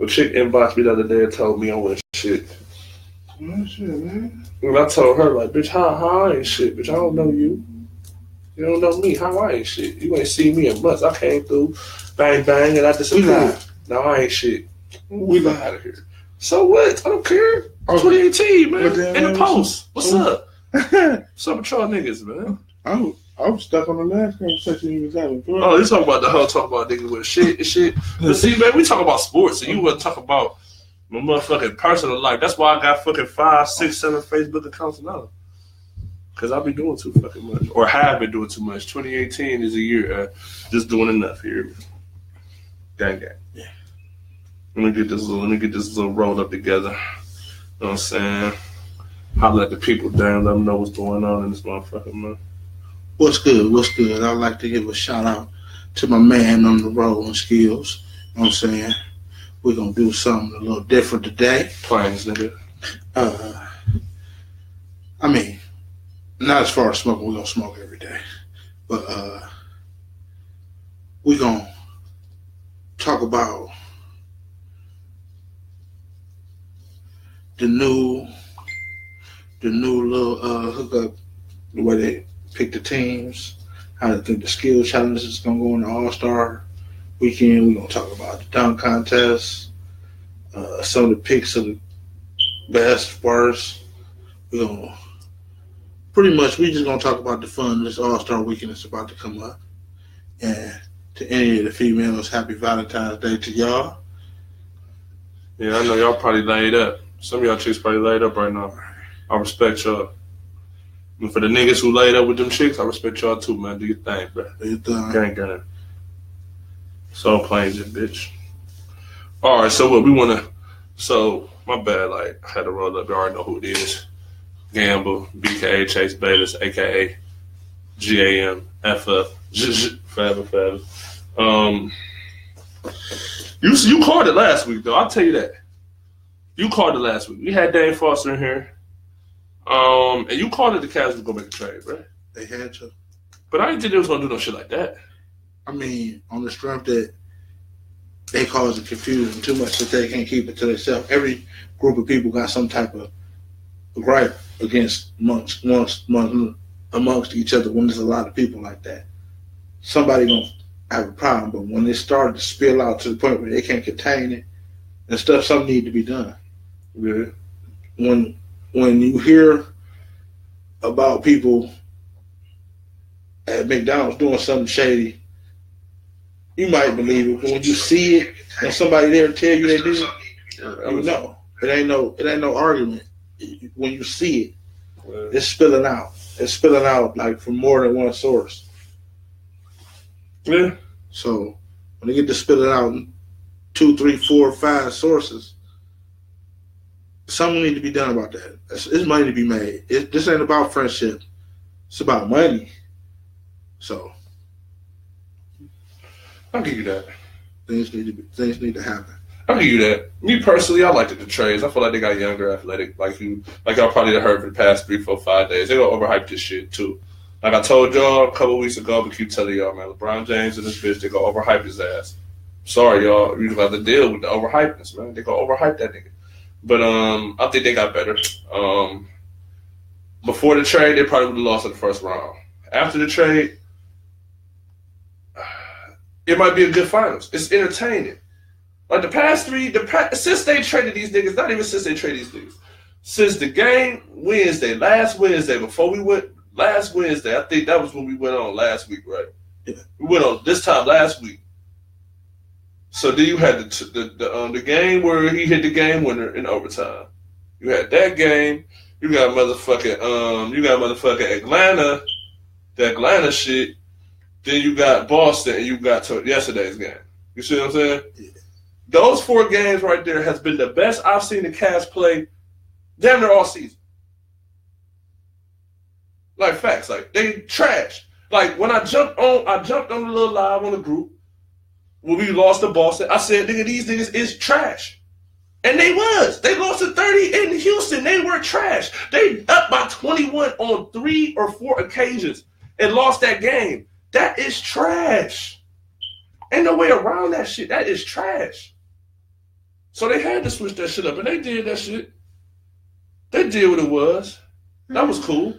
A chick inboxed me the other day and told me I wasn't shit. Oh, shit, man. And I told her, like, bitch, how I ain't shit? Bitch, I don't know you. You don't know me. How I ain't shit? You ain't seen me in months. I came through, bang, bang, and I disappeared. Now I ain't shit. We got out of here. So what? I don't care. 2018, man. In the post. What's up? What's up with y'all niggas, man? I was stuck on the last conversation you was having. Oh, you talking about the whole talk about niggas with shit and shit. But see, man, we talk about sports, and you want to talk about my motherfucking personal life. That's why I got fucking 5, 6, 7 Facebook accounts now. Because I be doing too fucking much. Or have been doing too much. 2018 is a year just doing enough here. Gang. Yeah. Let me get this little rolled up together. You know what I'm saying? Holler at the people down, let them know what's going on in this motherfucking month. What's good? I'd like to give a shout out to my man on the rolling skills. You know what I'm saying? We're going to do something a little different today. Plains, nigga. I mean, not as far as smoking. We're going to smoke every day. But we're going to talk about the new little hookup, the way they pick the teams, how I think the skill challenges is going to go in the All-Star weekend. We're going to talk about the dunk contest, some of the picks of the best, worst. We're going to we just going to talk about the fun this All-Star weekend that's about to come up. And to any of the females, happy Valentine's Day to y'all. Yeah, I know y'all probably laid up. Some of y'all chicks probably laid up right now. I respect y'all. And for the niggas who laid up with them chicks, I respect y'all too, man. Do your thing, bro. Do your thing. Gang. So Plains it, bitch. All right, so what we want to... So, my bad, like, I had to roll up. You already know who it is. Gamble, BKA Chase Bayless, a.k.a. GAM, FF, forever. You called it last week, though. I'll tell you that. You called it last week. We had Dane Foster in here. And you called it the Cavs was going to make a trade, right? They had to. But I didn't think they was going to do no shit like that. I mean, on the strength that they causing confusion too much that they can't keep it to themselves. Every group of people got some type of gripe against amongst each other when there's a lot of people like that. Somebody going to have a problem, but when it started to spill out to the point where they can't contain it and stuff, something need to be done. Yeah. When you hear about people at McDonald's doing something shady, you might believe it, but when you see it and somebody there tell you they did it, you know. It ain't no argument. When you see it, it's spilling out. It's spilling out like from more than one source. Yeah. So when they get to spilling out 2, 3, 4, 5 sources, something need to be done about that. It's money to be made. This ain't about friendship. It's about money. So I'll give you that. Things need to happen. I'll give you that. Me personally, I liked the trades. I feel like they got younger, athletic, like y'all probably heard for the past 3, 4, 5 days. They gonna overhype this shit too. Like I told y'all a couple weeks ago, but keep telling y'all, man, LeBron James and this bitch, they gonna overhype his ass. Sorry, y'all. You got to deal with the overhypeness, man. They gonna overhype that nigga. But I think they got better. Before the trade, they probably would have lost in the first round. After the trade, it might be a good finals. It's entertaining. Like since they traded these niggas, not even since they traded these niggas, since the game last Wednesday, before we went last Wednesday, I think that was when we went on last week, right? Yeah. We went on this time last week. So then you had the game where he hit the game winner in overtime. You had that game. You got motherfucking Atlanta, the Atlanta shit. Then you got Boston, and you got yesterday's game. You see what I'm saying? Yeah. Those 4 games right there has been the best I've seen the Cavs play damn near all season. Like facts, like they trashed. Like when I jumped on the little live on the group when we lost to Boston. I said, nigga, these niggas is trash. And they was. They lost to 30 in Houston. They were trash. They up by 21 on 3 or 4 occasions and lost that game. That is trash. Ain't no way around that shit. That is trash. So they had to switch that shit up, and they did that shit. They did what it was. That was cool.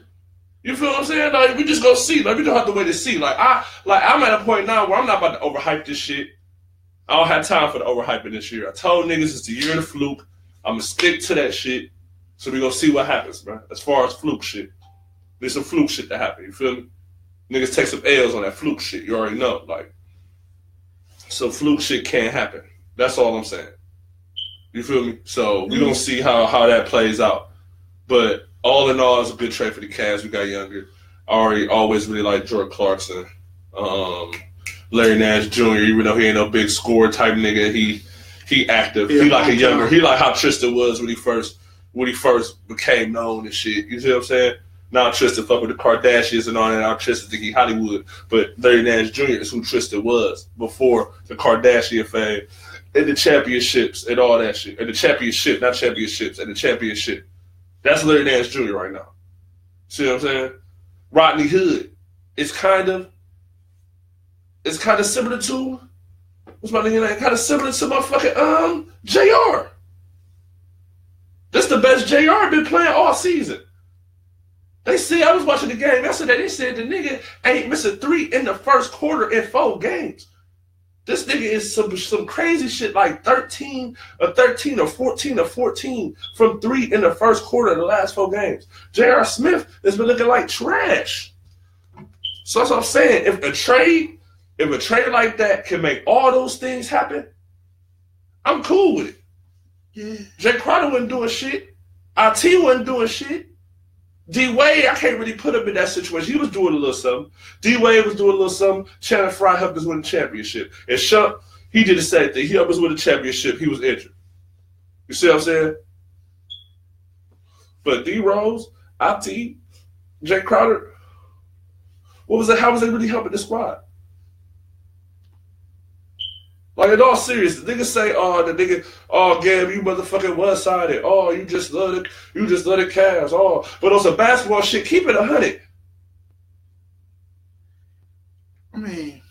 You feel what I'm saying? Like, we just go see. Like, we don't have to wait to see. I'm at a point now where I'm not about to overhype this shit. I don't have time for the overhyping this year. I told niggas it's the year of the fluke. I'm gonna stick to that shit. So we gonna see what happens, man. As far as fluke shit. There's some fluke shit that happen, you feel me? Niggas take some L's on that fluke shit. You already know. Like, so fluke shit can't happen. That's all I'm saying. You feel me? So we gonna see how that plays out. But all in all, it's a good trade for the Cavs. We got younger. I always really liked Jordan Clarkson. Larry Nash Jr., even though he ain't no big scorer type nigga, he active. He like a younger. He like how Tristan was when he first became known and shit. You see what I'm saying? Now Tristan fuck with the Kardashians and all that. Now Tristan think he Hollywood, but Larry Nash Jr. is who Tristan was before the Kardashian fame and the championships and all that shit. And the championship, not championships, and the championship. That's Larry Nash Jr. right now. See what I'm saying? Rodney Hood. It's kind of similar to what's my nigga name? Kind of similar to motherfucking JR. That's the best JR been playing all season. They said, I was watching the game yesterday, they said the nigga ain't missing 3 in the first quarter in 4 games. This nigga is some crazy shit like 13 or 14 from 3 in the first quarter of the last 4 games. J.R. Smith has been looking like trash. So that's what I'm saying. If a trade like that can make all those things happen, I'm cool with it. Yeah. Jay Crowder wasn't doing shit. IT wasn't doing shit. D-Wade, I can't really put him in that situation. He was doing a little something. D-Wade was doing a little something. Channing Frye helped us win the championship. And Shump, he did the same thing. He helped us win the championship. He was injured. You see what I'm saying? But D-Rose, IT, Jay Crowder, what was that? How was they really helping the squad? Like, in all seriousness, the niggas say, Gab, you motherfucking one-sided. Oh, you just love the Cavs. Oh, but on some basketball shit, keep it 100. I mean,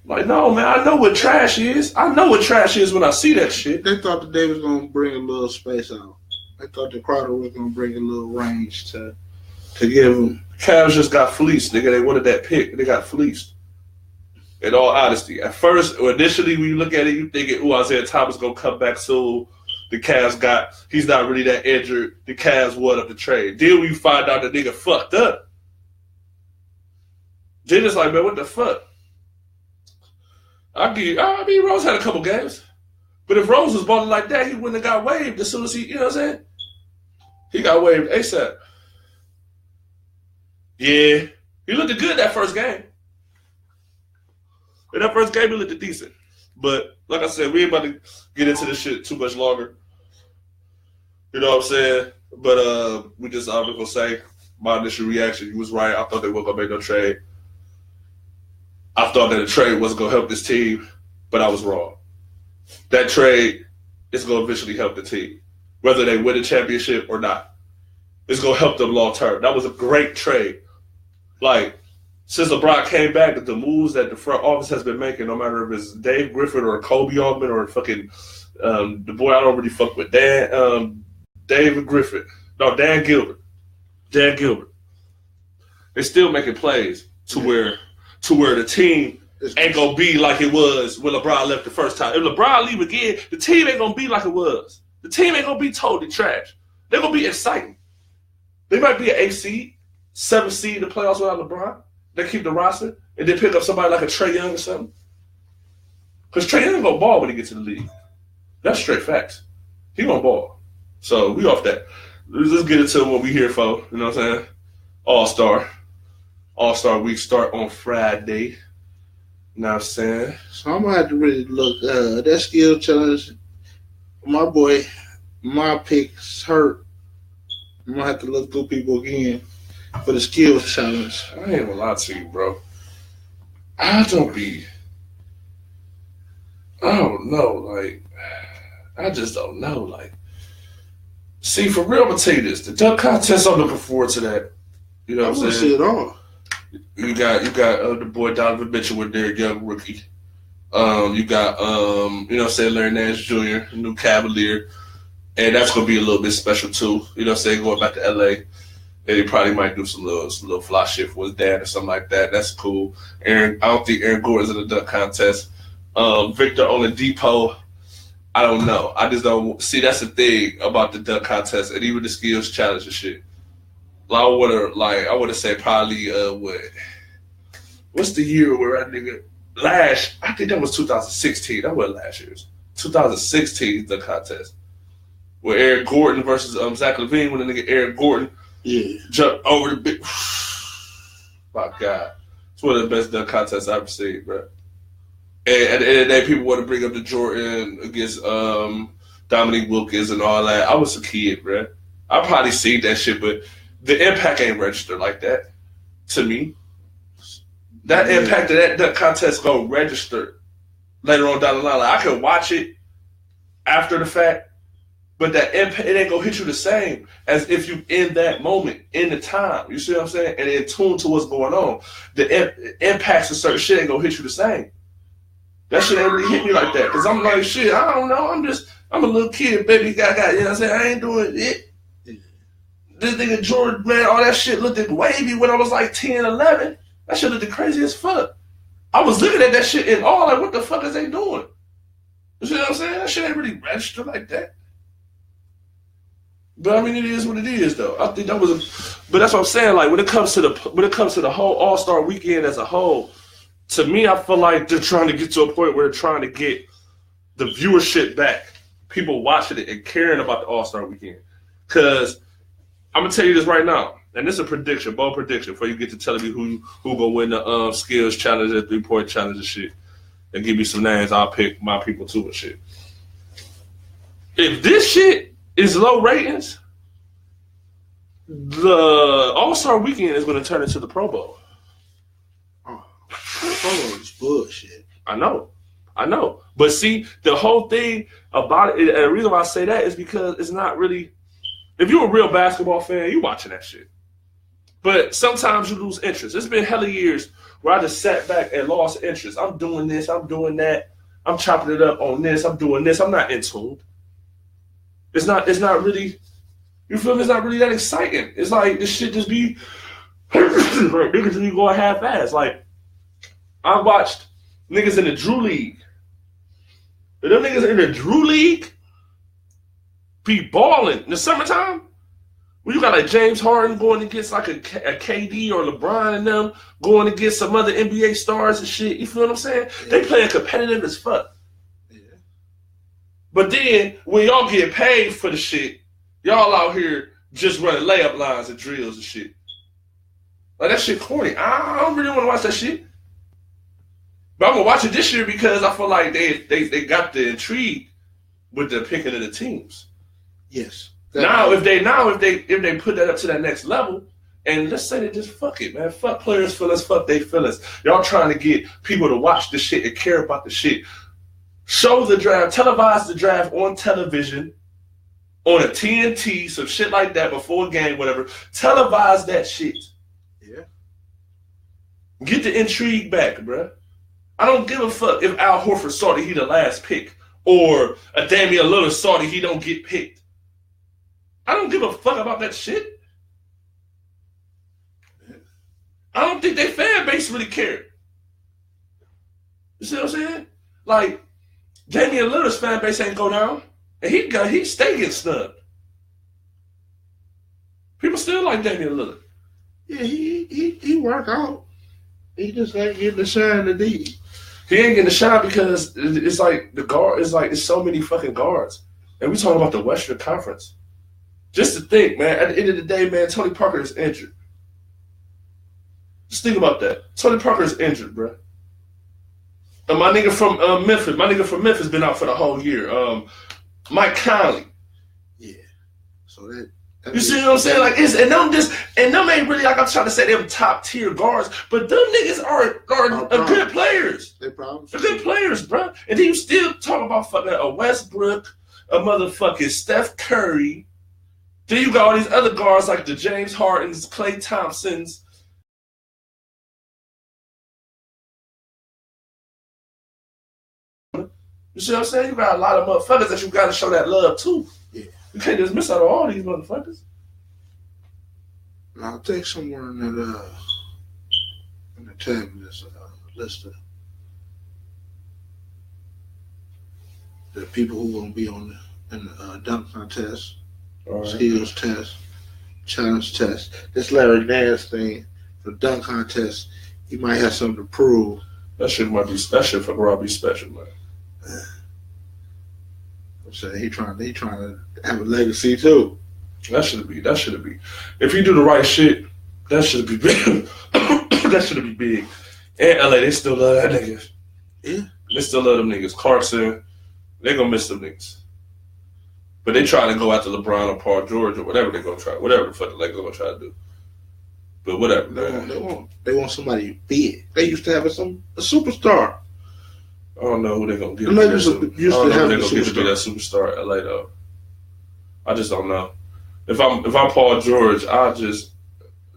like, no, man, I know what trash is. I know what trash is when I see that shit. They thought that they was going to bring a little space out. They thought that Crowder was going to bring a little range to give them. Cavs just got fleeced, nigga. They wanted that pick. They got fleeced. In all honesty, at first, or initially, when you look at it, you thinking, Isaiah Thomas going to come back soon. The Cavs he's not really that injured. The Cavs won up the trade. Then we find out the nigga fucked up. Then it's like, man, what the fuck? Rose had a couple games. But if Rose was balling like that, he wouldn't have got waived as soon as he, you know what I'm saying? He got waived ASAP. Yeah. He looked good that first game. In that first game, he looked decent. But, like I said, we ain't about to get into this shit too much longer. You know what I'm saying? But I'm just going to say, my initial reaction, he was right. I thought they weren't going to make no trade. I thought that the trade wasn't going to help this team, but I was wrong. That trade is going to eventually help the team, whether they win the championship or not. It's going to help them long term. That was a great trade. Like, since LeBron came back, the moves that the front office has been making, no matter if it's Dave Griffin or Kobe Altman or fucking the boy I don't really fuck with, David Griffin. No, Dan Gilbert. They're still making plays to where the team ain't gonna be like it was when LeBron left the first time. If LeBron leave again, the team ain't gonna be like it was. The team ain't gonna be totally trash. They're gonna be exciting. They might be an 8 seed, 7 seed in the playoffs without LeBron. They keep the roster and then pick up somebody like a Trae Young or something. Because Trae Young gonna ball when he gets to the league. That's straight facts. He gonna ball. So we off that. Let's get into what we here for. You know what I'm saying? All-Star Week start on Friday. You know what I'm saying? So I'm going to have to really look. That skill challenge, my boy, my pick's hurt. I'm going to have to look through people again for the skills challenge. I ain't gonna lie to you, bro. I don't know. Like, I just don't know. Like, see, for real, I'm going to tell you this. The dunk contest, I'm looking forward to that. You know what I'm saying? See it all. You got the boy Donovan Mitchell with their young rookie. You got Larry Nance Jr., new Cavalier, and that's gonna be a little bit special too. Going back to LA. And he probably might do some little fly shit for his dad or something like that. That's cool. I don't think Aaron Gordon's in the dunk contest. Victor Oladipo, I don't know. I just don't see. That's the thing about the dunk contest and even the skills challenge and shit. I would have said probably what's the year where that nigga I think that was 2016. That wasn't last year's. 2016 the contest where Aaron Gordon versus Zach LaVine when the nigga Aaron Gordon jumped over the big. My God, it's one of the best dunk contests I've ever seen, bro. And at the end of the day, people want to bring up the Jordan against Dominique Wilkins and all that. I was a kid, bro. I probably seen that shit, but the impact ain't registered like that to me. That impact of that contest go register later on down the line. Like, I can watch it after the fact, but that impact, it ain't gonna hit you the same as if you in that moment, in the time. You see what I'm saying? And in tune to what's going on. The impacts of certain shit ain't gonna hit you the same. That shit ain't really hit me like that. Cause I'm like, shit, I don't know. I'm a little kid, baby. Got, you know what I'm saying? I ain't doing it. This nigga Jordan, man, all that shit looked wavy when I was like 10, 11. That shit looked crazy as fuck. I was looking at that shit in awe, like, what the fuck is they doing? You see what I'm saying? That shit ain't really registered like that. But I mean, it is what it is, though. I think that was but that's what I'm saying. Like when it comes to the whole All-Star weekend as a whole, to me, I feel like they're trying to get to a point where they're trying to get the viewership back, people watching it and caring about the All-Star weekend. Because I'm gonna tell you this right now, and this is a prediction, bold prediction, before you get to telling me who gonna win the skills challenge and 3-point challenge and shit, and give me some names. I'll pick my people too and shit. If this shit is low ratings, the All-Star weekend is gonna turn into the Pro Bowl. Oh, the Pro Bowl is bullshit. I know. But see, the whole thing about it, and the reason why I say that is because it's not really. If you're a real basketball fan, you watching that shit. But sometimes you lose interest. It's been hella years where I just sat back and lost interest. I'm doing this, I'm doing that. I'm chopping it up on this, I'm doing this. I'm not in tune. It's not really, you feel me? It's not really that exciting. It's like this shit just be, niggas just be going half-ass. Like, I watched niggas in the Drew League. And them niggas in the Drew League be balling in the summertime. When you got like James Harden going against like a KD or LeBron and them going against some other NBA stars and shit. You feel what I'm saying? Yeah. They playing competitive as fuck. Yeah. But then when y'all get paid for the shit, y'all out here just running layup lines and drills and shit. Like that shit corny. I don't really want to watch that shit. But I'm gonna watch it this year because I feel like they got the intrigue with the picking of the teams. Yes. Now if they put that up to that next level, and let's say they just fuck it, man. Fuck players' feelings, fuck they feelings. Y'all trying to get people to watch the shit and care about the shit. Show the draft, televise the draft on television, on a TNT, some shit like that before a game, whatever. Televise that shit. Yeah. Get the intrigue back, bruh. I don't give a fuck if Al Horford saw that he the last pick or a Damian Lillard saw that he don't get picked. I don't give a fuck about that shit. I don't think their fan base really cared. You see what I'm saying? Like, Damian Lillard's fan base ain't go down, and he stay getting snubbed. People still like Damian Lillard. Yeah, he work out. He just ain't getting the shine that he. He ain't getting the shine because it's like the guard. It's so many fucking guards, and we talking about the Western Conference. Just to think, man, at the end of the day, man, Tony Parker is injured. Just think about that. Tony Parker is injured, bro. And my nigga from Memphis been out for the whole year. Mike Conley. Yeah. So that you see what I'm saying? Like them ain't really like I'm trying to say them top tier guards, but them niggas are good players. They're good players, bro. And then you still talk about fucking a Westbrook, a motherfucking Steph Curry. Then you got all these other guards like the James Hardens, Klay Thompsons, You see what I'm saying? You got a lot of motherfuckers that you got to show that love to. Yeah. You can't just miss out on all these motherfuckers. And I think somewhere in the tab is a list of the people who gonna be on the dunk contest, skills test, challenge test. This Larry Nance thing, the dunk contest, he might have something to prove. That shit for Robbie special, man. I'm saying he trying to have a legacy too. That should be. If you do the right shit, that should be big. That should be big. And LA, they still love that nigga. Yeah. They still love them niggas. Clarkson, they gonna miss them niggas. But they try to go after LeBron or Paul George or whatever they gonna try. Whatever the fuck the Lakers gonna try to do. But whatever. They want somebody big. They used to have a superstar. I don't know who they're gonna get. I don't know who they're gonna get to be that superstar in LA though. I just don't know. If I'm Paul George, I'll just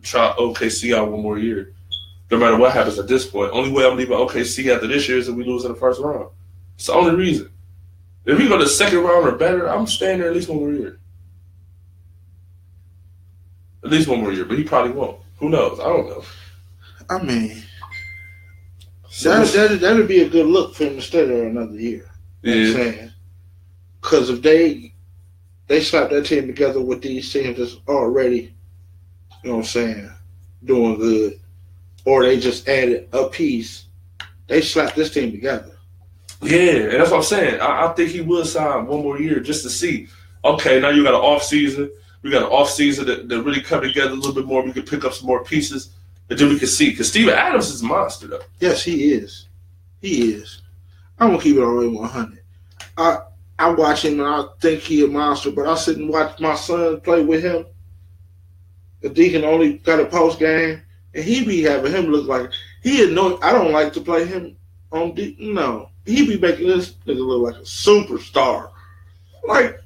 try OKC out one more year. No matter what happens at this point. Only way I'm leaving OKC after this year is if we lose in the first round. It's the only reason. If we go to the second round or better, I'm staying there at least one more year. At least one more year, but he probably won't. Who knows? I don't know. I mean, that'd be a good look for him to stay there another year. You know what I'm saying? Because if they slap that team together with these teams that's already, you know what I'm saying, doing good, or they just added a piece, they slap this team together. Yeah, and that's what I'm saying. I think he will sign one more year just to see. Okay, now you got an off season. We got an off season that really come together a little bit more. We can pick up some more pieces, and then we can see. Because Steven Adams is a monster, though. Yes, he is. He is. I'm gonna keep it all the way 100. I watch him and I think he a monster, but I sit and watch my son play with him. The Deacon only got a post game, and he be having him look like I don't like to play him on no. He be making this nigga look like a superstar. Like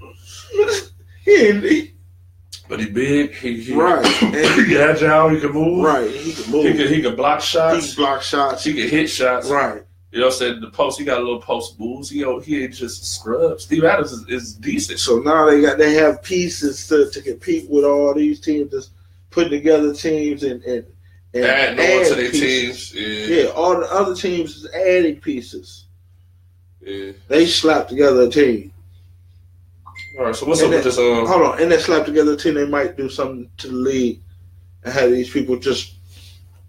but he big. He right. And he agile. He can move. Right. He can move. He can block shots. He can block shots. He can hit shots. Right. You know what I'm saying? The post, he got a little post moves. He ain't just a scrub. Steve Adams is decent. So now they have pieces to compete with all these teams that's putting together teams and adding on to their teams. Yeah, all the other teams is adding pieces. Yeah. They slap together a team. All right, so what's up with this? Hold on, in that slap together team, they might do something to the league and have these people just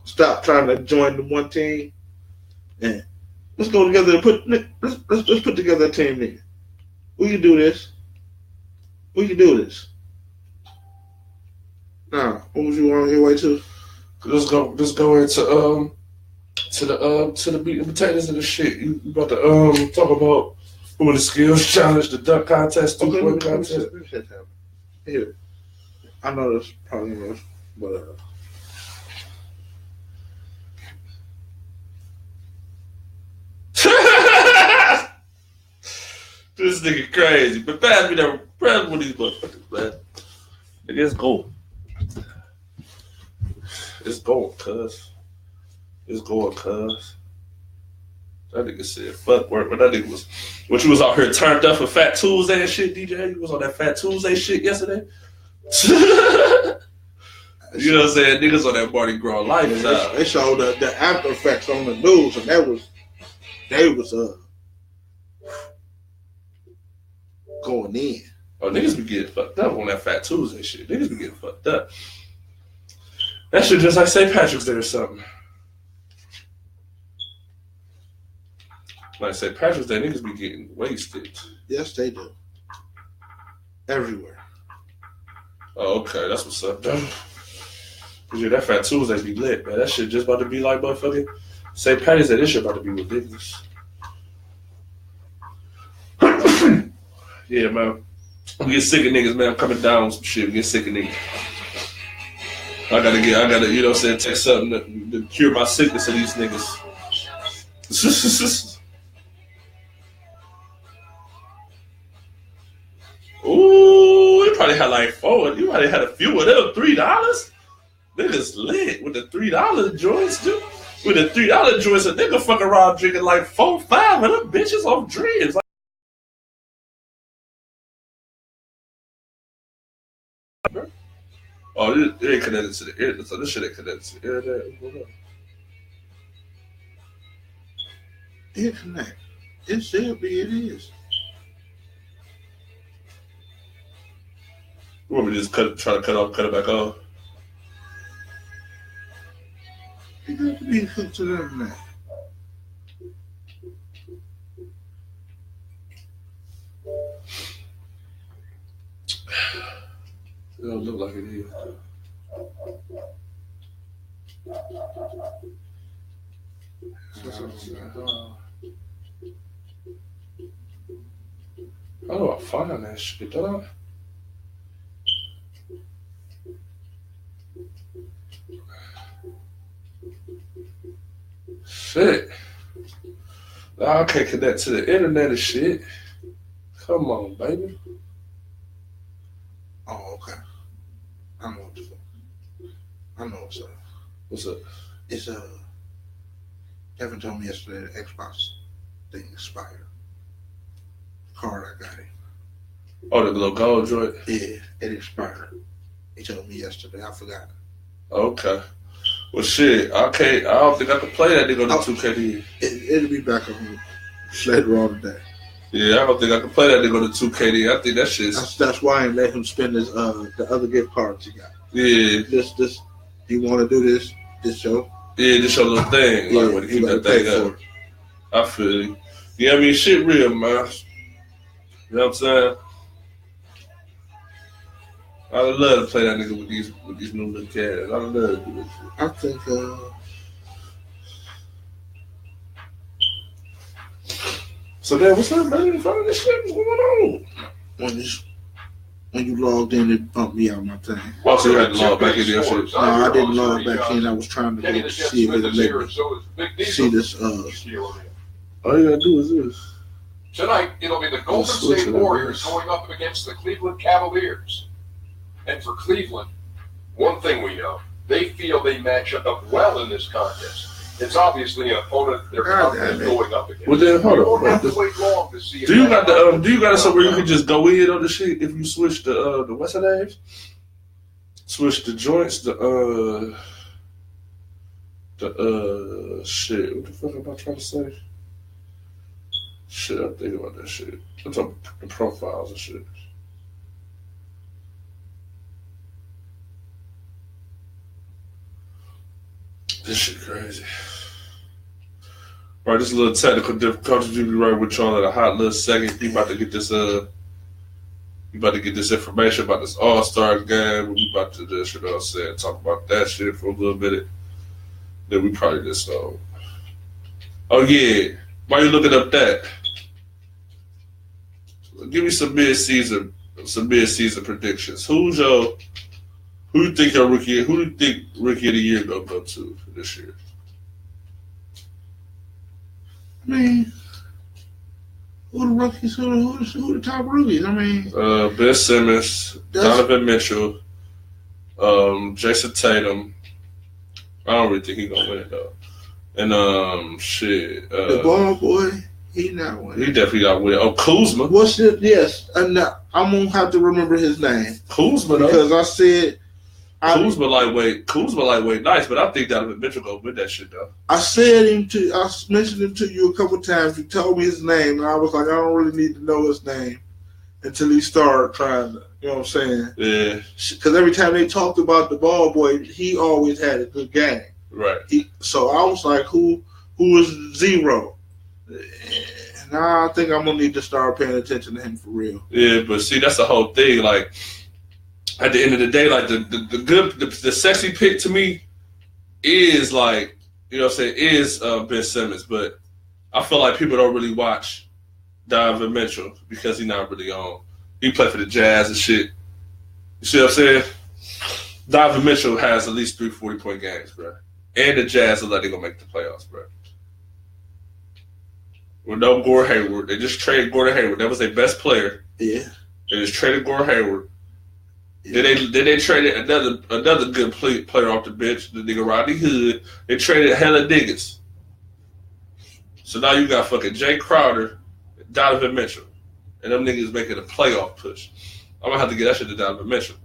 stop trying to join the one team and let's go together and let's put together a team then. We can do this. Now, what was you on your way to? Let's go into to the meat and potatoes of the shit. You about to talk about who won the skills challenge, the dunk contest, two-point contest. Here, I know this probably was, but this nigga crazy. But pass me with these motherfuckers, man. It's gold. It's going, cuz. That nigga said, fuck work. But that nigga was, what you was out here turned up for Fat Tuesday and shit, DJ? You was on that Fat Tuesday shit yesterday? You know what I'm saying? Niggas on that Mardi Gras life. They showed the after effects on the news, and they was going in. Oh, niggas be getting fucked up on that Fat Tuesday shit. Niggas be getting fucked up. That shit just like St. Patrick's Day or something. Like St. Patrick's Day, niggas be getting wasted. Yes, they do. Everywhere. Oh, okay. That's what's up, though. Yeah, that Fat Tuesday be lit, man. That shit just about to be like motherfucking St. Patty's Day. This shit about to be ridiculous. Yeah, man. We get sick of niggas, man. I'm coming down with some shit. We get sick of niggas. I gotta, you know what I'm saying, take something to cure my sickness of these niggas. Ooh, you probably had like four. You probably had a few of them. $3? Niggas lit with the $3 joints, too. With the $3 joints, a nigga fuck around drinking like 4, 5 of them bitches off dreams. Oh, it ain't connected to the internet. So this shit ain't connected to the internet. Internet. It should be. It is. You want me to just try to cut it back off? It has to be hooked to the internet. It don't look like it is. How do I find that shit, dog? Shit. I can't connect to the internet and shit. Come on, baby. Oh, okay. I know what to do. I know what's up. What's up? It's Kevin told me yesterday the Xbox thing expired. The card I got him. Oh, the little gold joint? Yeah, it expired. He told me yesterday. I forgot. Okay. Well, shit, I don't think I can play that nigga on the 2KD. It'll be back on later on today. Yeah, I don't think I can play that nigga on the 2KD. I think that shit's... That's why I ain't let him spend his the other gift cards he got. Yeah. This. You want to do this? This show? Yeah, this your little thing. Yeah, like, when you keep that thing up. I feel you. Yeah, I mean, shit real, man. You know what I'm saying? I would love to play that nigga with these new little cats. I would love to do this shit. I think So then, what's up, man? In front of this shit, what's going on? when you logged in, it bumped me out my thing. Oh, so you had to log back in there, shit? No, I didn't log back in. I was trying to go see if it'll let me see this. All you gotta do is this. Tonight, it'll be the Golden State Warriors going up against the Cleveland Cavaliers. And for Cleveland, one thing we know, they feel they match up well in this contest. It's obviously an opponent they're confident going up against. Well, then, hold on. You don't have to wait long to see. Do you got it somewhere you can just go in on the shit if you switch the what's the names? Switch the joints, shit. What the fuck am I trying to say? Shit, I'm thinking about that shit. I'm talking the profiles and shit. This shit crazy. All right, this is a little technical difficulty. You be right with y'all in a hot little second. You about to get this information about this All-Star game. We about to just, you know what I'm saying, talk about that shit for a little bit. Then we probably just oh yeah. Why you looking up that? Give me some mid-season predictions. Who do you think rookie of the year gonna go to this year? I mean, who the rookies? Who the top rookies? I mean, Ben Simmons, Donovan Mitchell, Jason Tatum. I don't really think he's gonna win though. And the ball boy, he not winning. He definitely got win. Oh, Kuzma. What's it? Yes, I'm gonna have to remember his name. Kuzma, because I said. Kuzma lightweight, nice, but I think Donovan Mitchell go win that shit though. I mentioned him to you a couple times. You told me his name, and I was like, I don't really need to know his name until he started trying to. You know what I'm saying? Yeah. Because every time they talked about the ball boy, he always had a good game. Right. So I was like, who is Zero? And I think I'm gonna need to start paying attention to him for real. Yeah, but see, that's the whole thing. Like, at the end of the day, like the sexy pick to me is like, you know what I'm saying, is Ben Simmons. But I feel like people don't really watch Donovan Mitchell because he's not really on. He played for the Jazz and shit. You see what I'm saying? Donovan Mitchell has at least 3 40-point games, bro. And the Jazz look like they're gonna make the playoffs, bro. With no Gordon Hayward. They just traded Gordon Hayward. That was their best player. Yeah. They just traded Gordon Hayward. Yeah. Then they traded another good player off the bench, the nigga Rodney Hood. They traded hella niggas. So now you got fucking Jay Crowder, Donovan Mitchell, and them niggas making a playoff push. I'm gonna have to get that shit to Donovan Mitchell.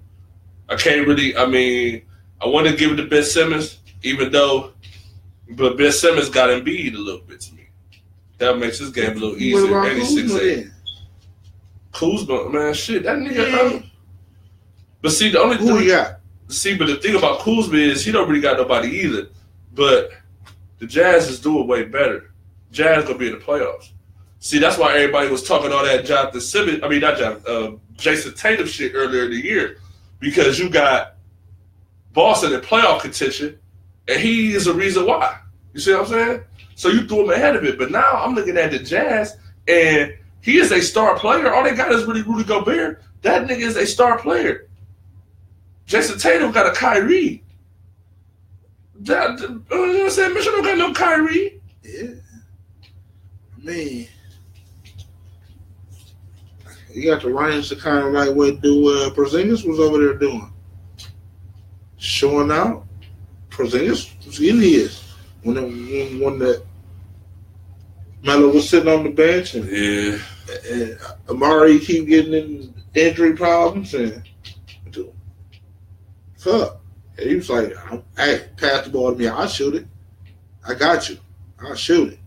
I can't really. I mean, I want to give it to Ben Simmons, but Ben Simmons got Embiid a little bit to me. That makes his game a little easier. And he's 6'8". Kuzma, man, shit, that nigga. Yeah. But see, the only Who thing. you got? See, but the thing about Kuzma is he don't really got nobody either. But the Jazz is doing way better. Jazz gonna be in the playoffs. See, that's why everybody was talking all that Jonathan Simmons. I mean, not Jonathan, Jason Tatum shit earlier in the year, because you got Boston in playoff contention, and he is the reason why. You see what I'm saying? So you threw him ahead of it. But now I'm looking at the Jazz, and he is a star player. All they got is really Rudy Gobert. That nigga is a star player. Jason Tatum got a Kyrie. You know what I'm saying? Mitchell don't got no Kyrie. Yeah. I mean, you got the Rams to kind of like what Porzingis was over there doing. Showing out. Porzingis was in his. When that Melo was sitting on the bench and Amari keep getting in injury problems and fuck. And he was like, hey, pass the ball to me. I'll shoot it. I got you. I'll shoot it.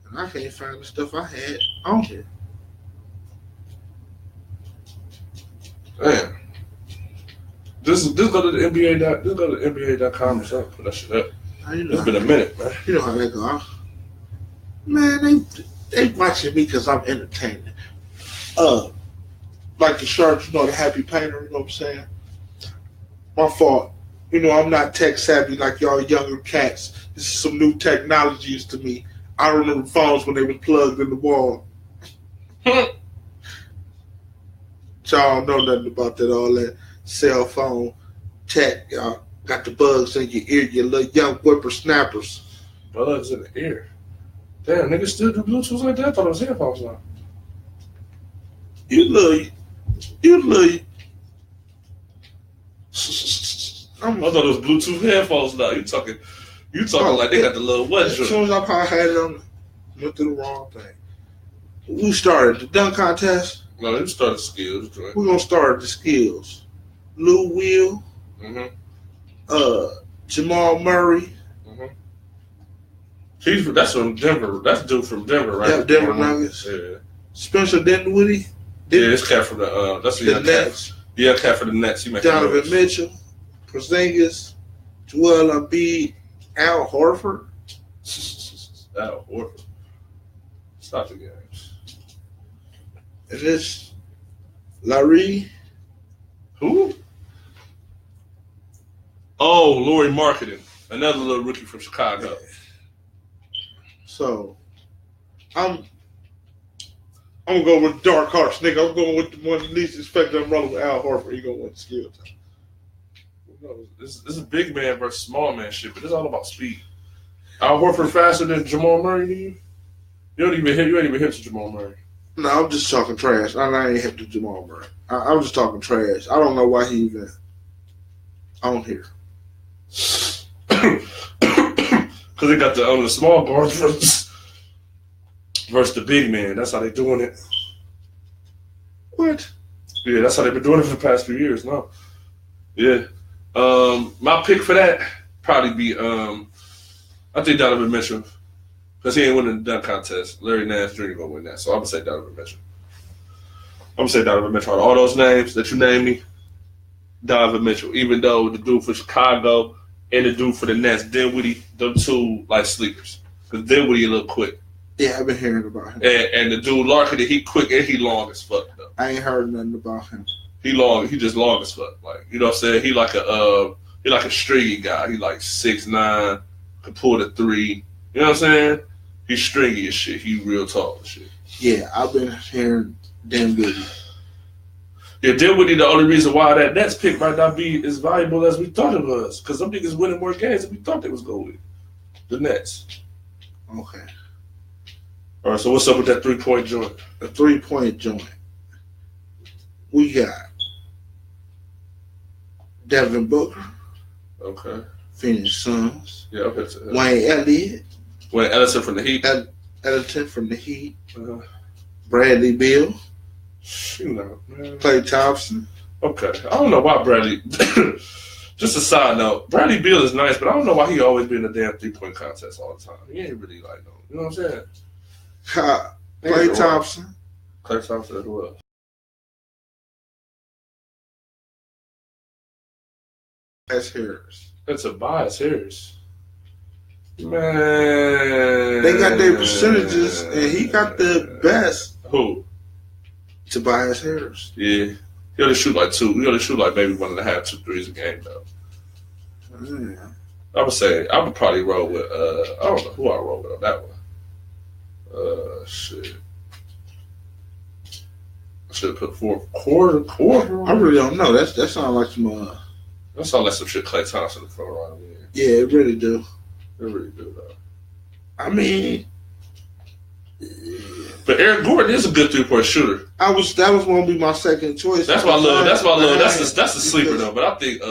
And I can't find the stuff I had on here. Damn. Just go to the NBA.com or something. Put that shit up. It's been a minute, man. You know how that goes. Man, they watching me because I'm entertaining. Like the Sharks, the happy painter, you know what I'm saying? My fault. I'm not tech savvy like y'all younger cats. This is some new technologies to me. I remember phones when they were plugged in the wall. Y'all don't know nothing about that, all that cell phone tech. Y'all got the bugs in your ear, you little young whippersnappers. Bugs in the ear? Damn, niggas still do Bluetooth like that? I thought it was headphones now. You little. I thought it was Bluetooth headphones now. You talking like they got the little what? As soon as I probably had it on, went through the wrong thing. We started the dunk contest. No, they started the skills. Right? We're gonna start the skills. Lou Will, Jamal Murray. That's from Denver. That's dude from Denver, right? Yeah, Denver Nuggets. Yeah. Spencer Dinwiddie. Yeah, it's cat from the. That's the Nets. Yeah, cat for the Nets. Donovan Mitchell, Porzingis, Joel Embiid, Al Horford. Al Horford. Stop the games. And this Larry. Who? Oh, Laurie Marketing. Another little rookie from Chicago. So, I'm gonna go with dark horse, nigga. I'm going with the one least expected. I'm rolling with Al Horford. He gonna win the skill time. This is big man versus small man shit, but it's all about speed. Al Horford faster than Jamal Murray, do you? You ain't even hit to Jamal Murray. No, I'm just talking trash. I ain't hip to Jamal Murray. I'm just talking trash. I don't know why he even on here. Because they got the small guards versus the big man. That's how they doing it. What? Yeah, that's how they've been doing it for the past few years. No. Yeah. My pick for that probably be I think Donovan Mitchell. Because he ain't winning the dunk contest. Larry Nance Jr. gonna win that. So I'm gonna say Donovan Mitchell. Out of all those names that you named me, Donovan Mitchell. Even though the dude for Chicago and the dude for the Nets, Dinwiddie, them two like sleepers. Because Dinwiddie a little quick. Yeah, I've been hearing about him. And the dude Larkin, he quick and he long as fuck though. I ain't heard nothing about him. He just long as fuck. Like, you know what I'm saying? He like a stringy guy. He like 6'9", can pull the three. You know what I'm saying? He's stringy as shit. He real tall as shit. Yeah, I've been hearing Dinwiddie. Yeah, Dinwiddie, the only reason why that Nets pick might not be as valuable as we thought it was. Because them niggas winning more games than we thought they was going to win. The Nets. Okay. All right, so what's up with that 3-point joint? A 3-point joint. We got Devin Booker. Okay. Phoenix Suns. Yeah, okay. Wayne Elliott. Wayne Ellington from the Heat. Ellington from the Heat. Bradley Beal. You know, man. Klay Thompson. Okay. I don't know why Bradley. Just a side note, Bradley Beal is nice, but I don't know why he always be in the damn 3-point contest all the time. He ain't really like no. You know what I'm saying? Klay Thompson. Klay Thompson, who else? That's Harris. That's Tobias Harris. Man. They got their percentages, and he got the best. Who? Tobias Harris. Yeah. He only shoot like 2. He only shoot like maybe 1.5, 2 threes a game, though. Yeah. I would say, I would probably roll with, I don't know who I roll with on that one. Shit. I should have put quarter. I really don't know. That sounds like some. That sounds like some shit Klay Thompson to throw around here. Yeah, it really do. It really do, though. I mean, but Eric Gordon is a good 3-point shooter. that was going to be my second choice. That's why I love. That's the sleeper though. But I think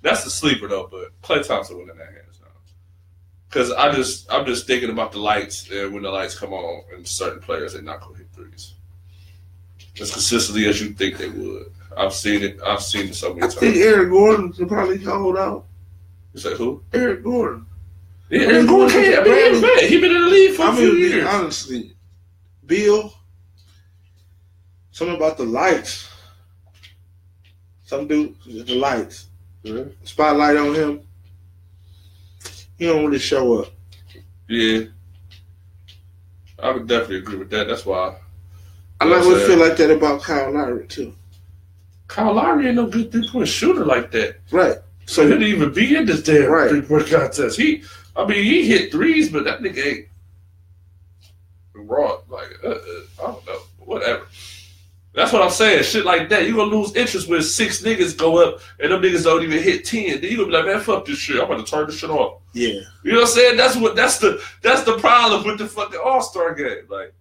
that's the sleeper though. But Klay Thompson winning that hands down. Because I'm just thinking about the lights, and when the lights come on, and certain players they not gonna hit threes as consistently as you think they would. I've seen it so many times. I think Eric Gordon can probably hold out. You say who? Eric Gordon. Yeah, Eric Gordon can't. He been in the league for a few years. Honestly, Bill, something about the lights. Some dude, the lights. Yeah. Spotlight on him. He don't really show up. Yeah. I would definitely agree with that. That's why. I would feel like that about Kyle Lowry, too. Kyle Lowry ain't no good 3-point shooter like that. Right. So he didn't even be in this damn right. 3-point contest. He hit threes, but that nigga ain't raw. Like, I don't know. Whatever. That's what I'm saying. Shit like that. You gonna lose interest when 6 niggas go up and them niggas don't even hit 10. Then you gonna be like, man, fuck this shit. I'm gonna turn this shit off. Yeah. You know what I'm saying? That's the problem with the fucking All-Star game. Like,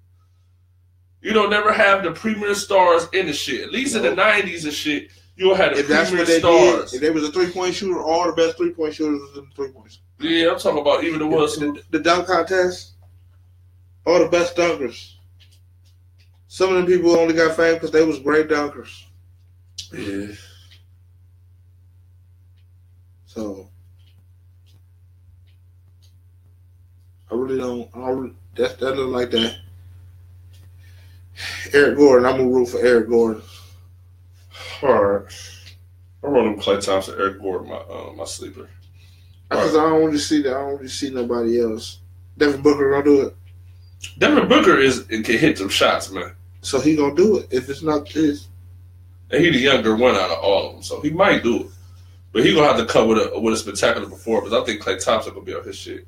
you don't never have the premier stars in the shit. At least in the 90s and shit, you'll have the premier stars. If there was a 3-point shooter, all the best 3-point shooters was in the 3-point. Yeah, I'm talking about even the ones the dunk contest, all the best dunkers. Some of them people only got fame because they was great dunkers. Yeah. So I really don't. That look like that. Eric Gordon. I'm gonna root for Eric Gordon. All right. I'm rolling Klay Thompson, Eric Gordon, my sleeper. Because I don't want to see that. I don't want to see nobody else. Devin Booker gonna do it. Devin Booker can hit some shots, man. So he gonna do it. If it's not this, and he the younger one out of all of them, so he might do it. But he gonna have to come with a spectacular performance. I think Klay Thompson gonna be on his shit.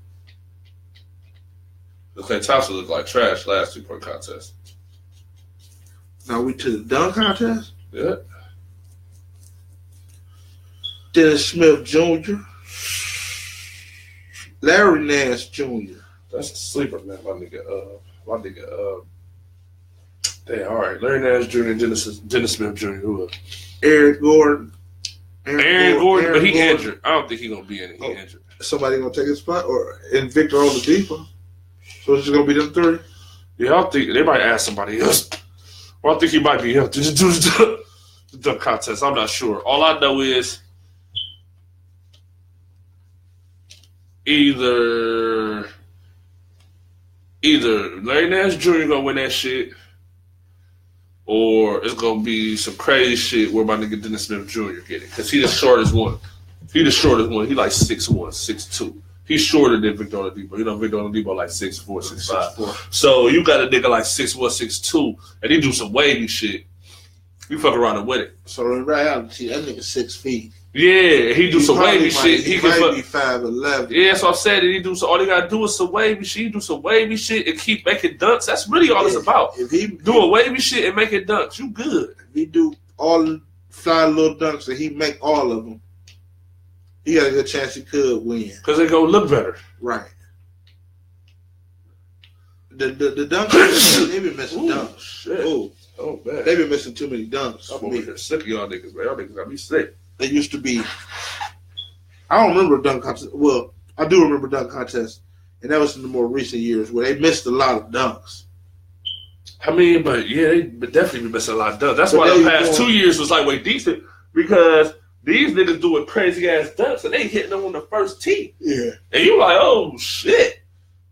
Klay Thompson looked like trash last 2-point contest. Now we to the dunk contest. Yeah. Dennis Smith Jr. Larry Nance Jr. That's a sleeper, man. My nigga. Damn, all right. Larry Nance Jr. and Dennis Smith Jr. Who else? Eric Gordon. Aaron Gordon, but he injured. I don't think he's gonna be in it. He injured. Somebody gonna take his spot, and Victor Oladipo. So it's just gonna be them 3. Yeah, I think they might ask somebody else. Well, I think he might be able to just do the dunk contest. I'm not sure. All I know is either Larry Nance Jr. gonna win that shit, or it's gonna be some crazy shit where my nigga Dennis Smith Jr. get it, because he the shortest one. He like 6'1", 6'2". He's shorter than Victor Oladipo. You know, Victor Oladipo like 6'4", 6'5". So you got a nigga like 6'1", 6'2", and he do some wavy shit. You fuck around and with it. So in reality, that nigga 6 feet. Yeah, he do some wavy shit. He might be 5'11". Yeah, so I'm saying that he do so. All he gotta do is some wavy shit. He do some wavy shit and keep making dunks. That's really all it's about. If he doing wavy shit and making dunks, you good. If he do all the fly little dunks and he make all of them, he got a good chance he could win. Because they gonna look better. Right. The dunks, they been missing dunks. Shit. Oh, man. They been missing too many dunks. I'm over here sick of y'all niggas, man. Y'all niggas got me sick. They used to be. I don't remember dunk contest. Well, I do remember dunk contest, and that was in the more recent years where they missed a lot of dunks. I mean, but yeah, they definitely been missing a lot of dunks. That's But why they the past going- 2 years was like way decent because these niggas doing crazy ass dunks and they hitting them on the first tee. Yeah. And you like, oh shit.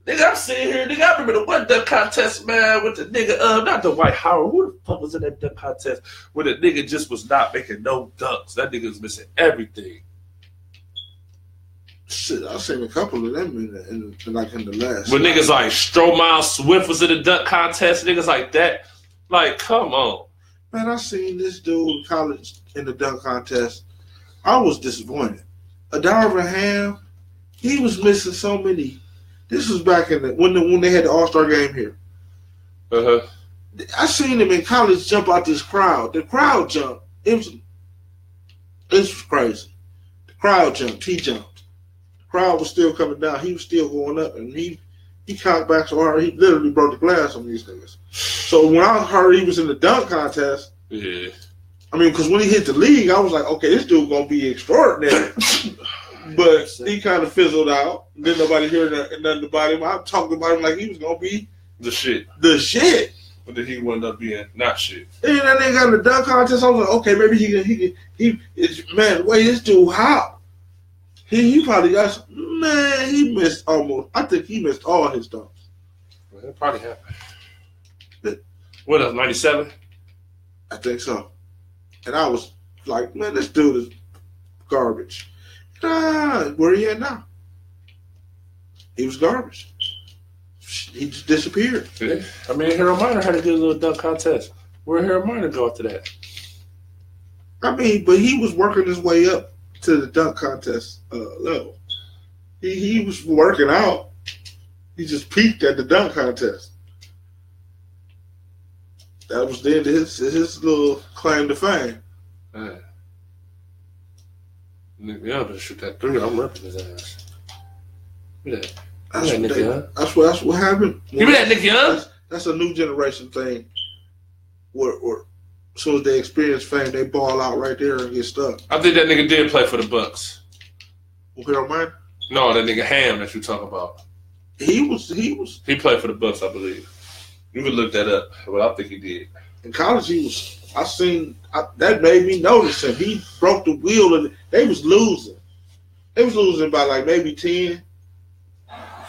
Nigga, I'm sitting here, nigga. I remember the one dunk contest, man, with the nigga, not the White Howard. Who the fuck was in that dunk contest where the nigga just was not making no dunks? That nigga was missing everything. Shit, I've seen a couple of them in the last. When niggas like Stromile Swift was in the dunk contest, niggas like that. Like, come on. Man, I seen this dude in college in the dunk contest. I was disappointed. Adara Ham, he was missing so many. This was back in when they had the All-Star game here. Uh-huh. I seen him in college jump out this crowd. The crowd jumped. It was crazy. The crowd jumped. He jumped. The crowd was still coming down. He was still going up, and he cocked back so hard he literally broke the glass on these niggas. So when I heard he was in the dunk contest, yeah. I mean, because when he hit the league, I was like, okay, this dude gonna be extraordinary. But he kind of fizzled out. Didn't nobody hear nothing about him. I talked about him like he was gonna be the shit. The shit. But then he wound up being not shit. And that nigga got in the dunk contest. I was like, okay, maybe he man, the way this dude how? He probably got he missed almost. I think he missed all his dunks. Well, that probably happened. What else? 97? I think so. And I was like, man, this dude is garbage. Where he at now? He was garbage. He just disappeared. Yeah. I mean, Harold Miner had a good little dunk contest. Where'd Harold Miner go after that? I mean, but he was working his way up to the dunk contest level. He was working out. He just peaked at the dunk contest. That was then his little claim to fame. Yeah, I'm gonna shoot that three. I'm ripping his ass. Look at that. That's what happened. Give me that, Nick Young. That's a new generation thing. Where as soon as they experience fame, they ball out right there and get stuck. I think that nigga did play for the Bucks. Harold Miner? No, that nigga Ham that you talk about. He played for the Bucks, I believe. You can look that up. Well, I think he did. In college, that made me notice him. He broke the wheel and they was losing. They was losing by like maybe 10,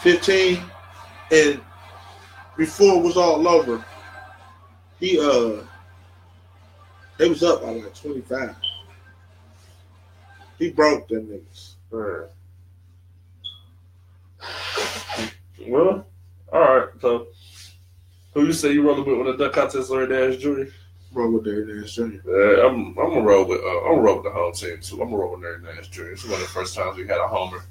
15, and before it was all over, they was up by like 25. He broke them niggas. Right. Well, all right. So, who you say you rolling with when the dunk contest, Larry Nash Jr.? Roll with Larry Nash Jr. I'm gonna roll with the home team too. I'm gonna roll with Larry Nash Jr. It's one of the first times we had a homer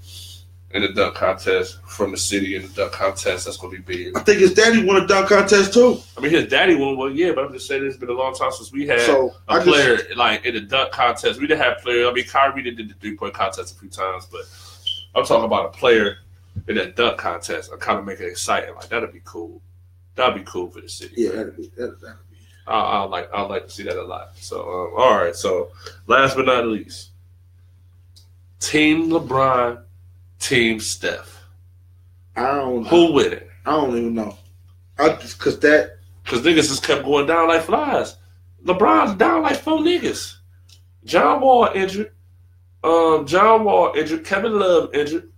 in the dunk contest from the city in the dunk contest. That's gonna be big. I think his daddy won a dunk contest too. I mean, his daddy won one, yeah, but I'm just saying it's been a long time since we had a player like in the dunk contest. We didn't have players. I mean, Kyrie did the 3-point contest a few times, but I'm talking about a player in that dunk contest. I kind of make it exciting. Like that'd be cool. That'd be cool for the city. Yeah, that'd be. I'd like to see that a lot. So, all right. So, last but not least, Team LeBron, Team Steph. Who with it? I don't even know. Because niggas just kept going down like flies. LeBron's down like 4 niggas. John Wall injured. Kevin Love injured.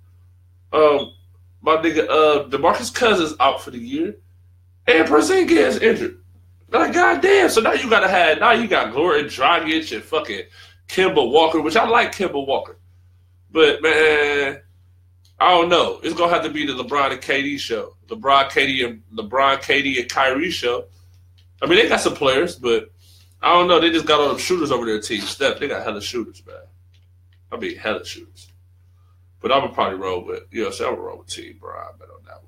My nigga DeMarcus Cousins out for the year. And Porzingis injured. Like, goddamn. So now you got Goran Dragic and fucking Kemba Walker, which I like Kemba Walker. But, man, I don't know. It's going to have to be the LeBron and KD show. LeBron, KD, and Kyrie show. I mean, they got some players, but I don't know. They just got all them shooters over their team. Steph, they got hella shooters, man. I mean, hella shooters. But I'm going to probably roll with, I'm going to roll with Team Brian, man, on that one.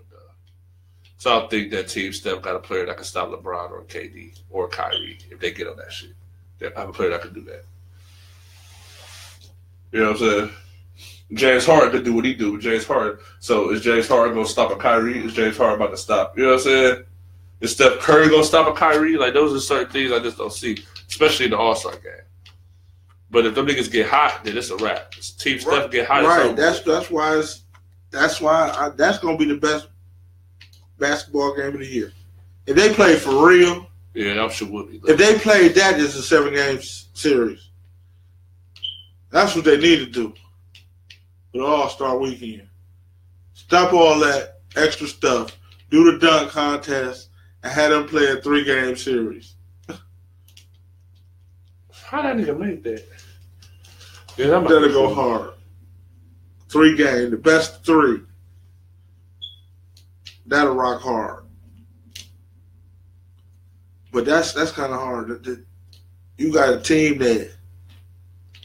So I think that Team Steph got a player that can stop LeBron or KD or Kyrie if they get on that shit. They have a player that can do that. You know what I'm saying? James Harden could do what he do with James Harden. So is James Harden going to stop a Kyrie? Is James Harden about to stop? You know what I'm saying? Is Steph Curry going to stop a Kyrie? Like, those are certain things I just don't see, especially in the All-Star game. But if them niggas get hot, then it's a wrap. Team Steph get hot. Right. That's why that's going to be the best basketball game of the year. If they play for real, yeah, I'm sure would be. If they played that as a 7-game series, that's what they need to do for the All-Star weekend. Stop all that extra stuff. Do the dunk contest and have them play a 3-game series. How that nigga make that? Yeah, that might That'll go hard. 3 games, the best 3. That'll rock hard. But that's kind of hard. You got a team that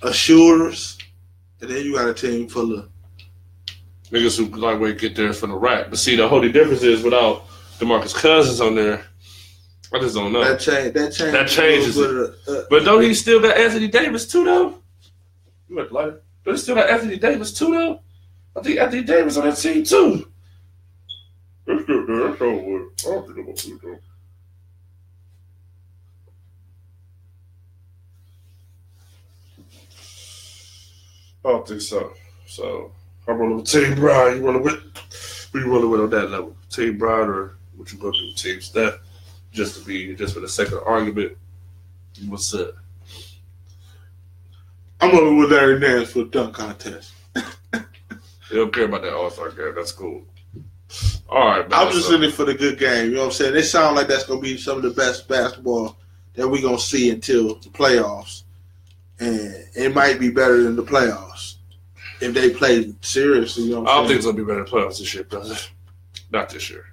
assures, and then you got a team full of niggas who lightweight get there from the rack. But see, the whole difference is without DeMarcus Cousins on there, I just don't know. That changes it. But don't he still got Anthony Davis too, though? You might like it. But he still got Anthony Davis too, though? I think Anthony Davis on that team, too. That's good, man. That's all good. I don't think I'm going to do it, though. I don't think so. So, I'm rolling with Team Brown. You rolling with? Who you rolling with on that level? Team Brown or what you going to do with Team Steph? Just for the sake of the argument, what's up? I'm rolling with Larry Nance for the dunk contest. They don't care about that All-Star game. That's cool. All right, man. I'm just in it for the good game. You know what I'm saying? They sound like that's going to be some of the best basketball that we're going to see until the playoffs. And it might be better than the playoffs if they play seriously. You know what I I'm don't think saying? it's going to be better than the playoffs this year, brother. Not this year.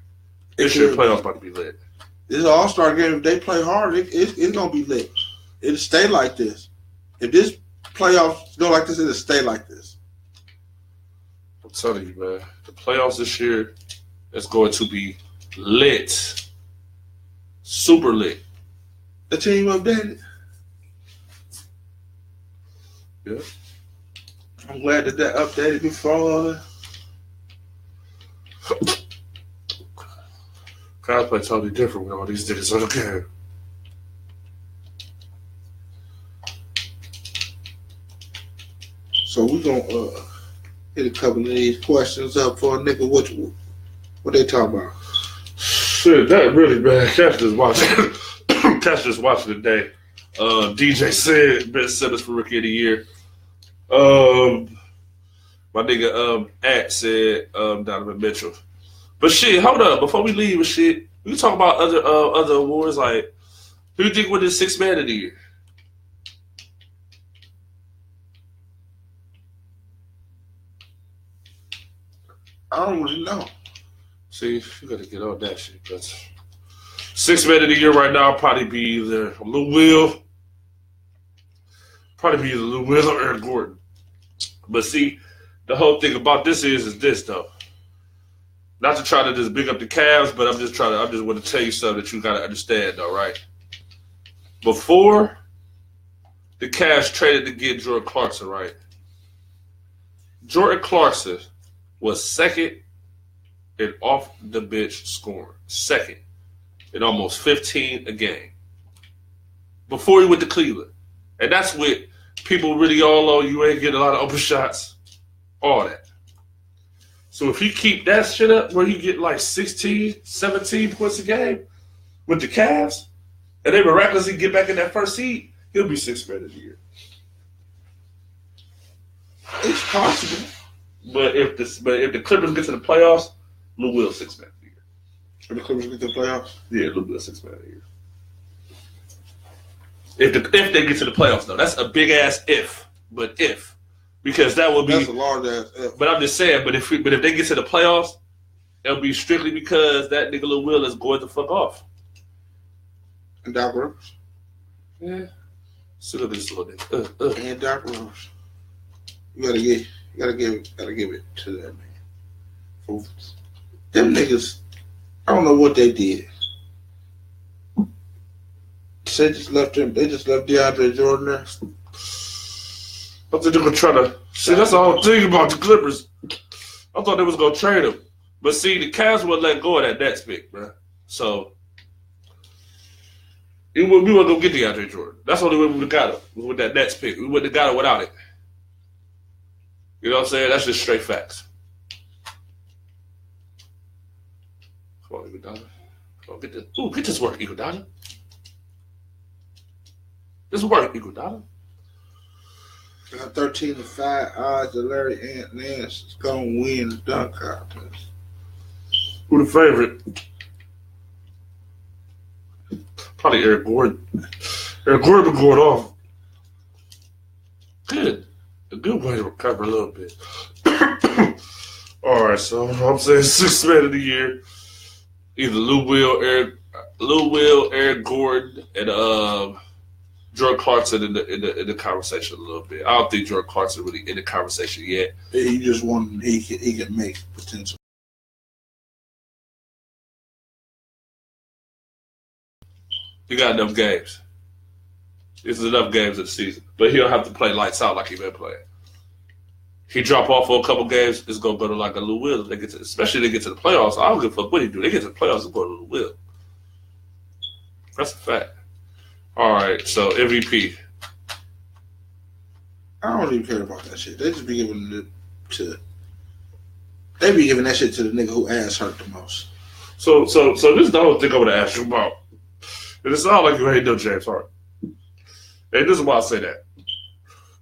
This year, playoffs about to be lit. This is an All-Star game. If they play hard, it's going to be lit. It'll stay like this. If this playoffs go like this, it'll stay like this. I'm telling you, man. The playoffs this year is going to be lit. Super lit. The team updated. Yeah. I'm glad that updated before all that. Guys play totally different with all these niggas on the game. So we're going to hit a couple of these questions up for a nigga. What they talking about? Shit, that really bad. Catch just watching. Catch just watching today. DJ said Ben Simmons for Rookie of the Year. My nigga At said Donovan Mitchell. But shit, hold up. Before we leave with shit, we can talk about other awards. Like, who do you think won the 6th Man of the Year? I don't really know. See, you got to get on that shit. But 6th Man of the Year right now probably be either Lou Will. Probably be either Lou Will or Eric Gordon. But see, the whole thing about this is this though. Not to try to just big up the Cavs, but I just want to tell you something that you got to understand though, right? Before the Cavs traded to get Jordan Clarkson, right? Jordan Clarkson was second in off the bench scoring. Second in almost 15 a game. Before he went to Cleveland. And that's what people really all know. You ain't getting a lot of open shots. All that. So if he keep that shit up where he get like 16, 17 points a game with the Cavs, and they miraculously get back in that first seed, he'll be 6th Man of the Year. It's possible. But if the Clippers get to the playoffs, Lou Will 6th Man of the Year. If the Clippers get to the playoffs? Yeah, Lou Will 6th Man of the Year. If they get to the playoffs, though, that's a big ass if. But if, because that will be that's a large ass if. But I'm just saying. But if they get to the playoffs, it'll be strictly because that nigga Lou Will is going to fuck off. And Doc Rivers. Yeah. So look at this little nigga. And Doc Rivers. You gotta give it to that man. Them niggas, I don't know what they did. They just left DeAndre Jordan there. I think they're gonna try to see. That's the whole thing about the Clippers. I thought they was gonna trade him, but see, the Cavs wouldn't let go of that Nets pick, man. So we weren't gonna get DeAndre Jordan. That's the only way we would have got him was with that Nets pick. We wouldn't have got him without it. You know what I'm saying? That's just straight facts. Come on, Oh, get this work, Iguodala. This work, Iguodala. Got 13-5 odds that Larry Nance is gonna win the dunk contest. Who the favorite? Probably Eric Gordon. Eric Gordon been going off. Good. A good way to recover a little bit. All right, so I'm saying 6th man of the year. Either Lou Will, Eric Gordon, and Jordan Clarkson in the conversation a little bit. I don't think Jordan Clarkson really in the conversation yet. He just won. He can make potential. He got enough games. This is enough games of the season, but he'll have to play lights out like he been playing. He drop off for a couple games, it's gonna go to like a Lou Will. Especially if they get to the playoffs. I don't give a fuck what he do. They get to the playoffs, it's going to Lou Will. That's a fact. All right, so MVP. I don't even care about that shit. They just be giving it to. They be giving that shit to the nigga who ass hurt the most. So this is the whole thing I want to ask you about. And it's not like you ain't no James Harden. And this is why I say that.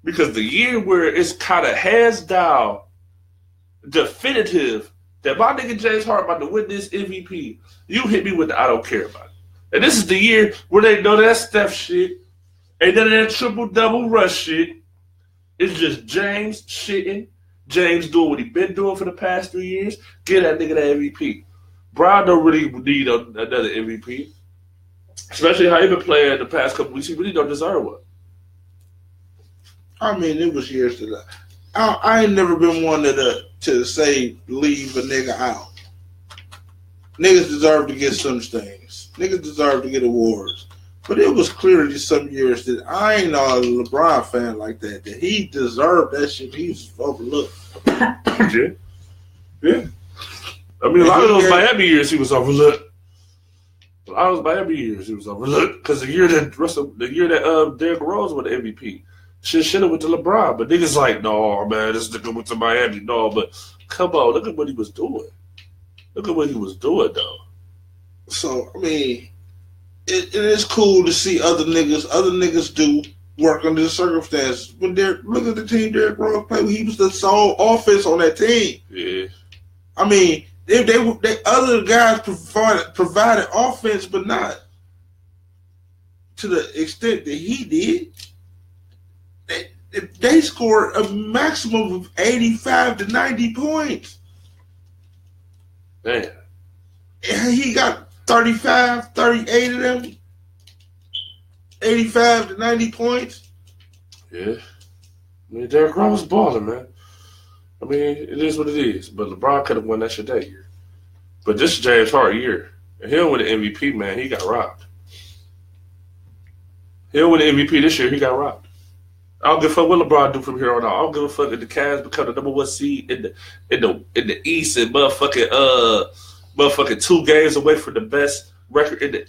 Because the year where it's kind of hands down, definitive, that my nigga James Harden about to win this MVP, you hit me with the I don't care about it. And this is the year where they know that Steph shit, ain't none of that triple-double rush shit. It's just James shitting, James doing what he been doing for the past 3 years. Get that nigga the MVP. Brown don't really need another MVP. Especially how he been playing the past couple weeks. He really don't deserve one. I mean, it was years to that. I ain't never been one to say leave a nigga out. Niggas deserve to get some things. Niggas deserve to get awards. But it was clearly some years that I ain't a LeBron fan like that. That he deserved that shit. He was overlooked. Yeah. I mean, a lot of those Miami years he was overlooked. A lot of those Miami years he was overlooked because the year that Derrick Rose won the MVP. Should have went to LeBron, but niggas like, no, man, this nigga went to Miami. No, but come on, look at what he was doing. Look at what he was doing, though. So, I mean, it is cool to see other niggas do work under the circumstances. When look at the team Derrick Rose played, he was the sole offense on that team. Yeah. I mean, if they other guys provided offense, but not to the extent that he did. They scored a maximum of 85 to 90 points. Man. And he got 35, 38 of them. 85 to 90 points. Yeah. I mean, Derrick Rose was balling, man. I mean, it is what it is. But LeBron could have won that shit that year. But this is James Harden year. And he'll win the MVP, man. He got robbed. He'll win the MVP this year. He got robbed. I don't give a fuck what LeBron do from here on out. I don't give a fuck if the Cavs become the number 1 seed in the East and motherfucking 2 games away from the best record in the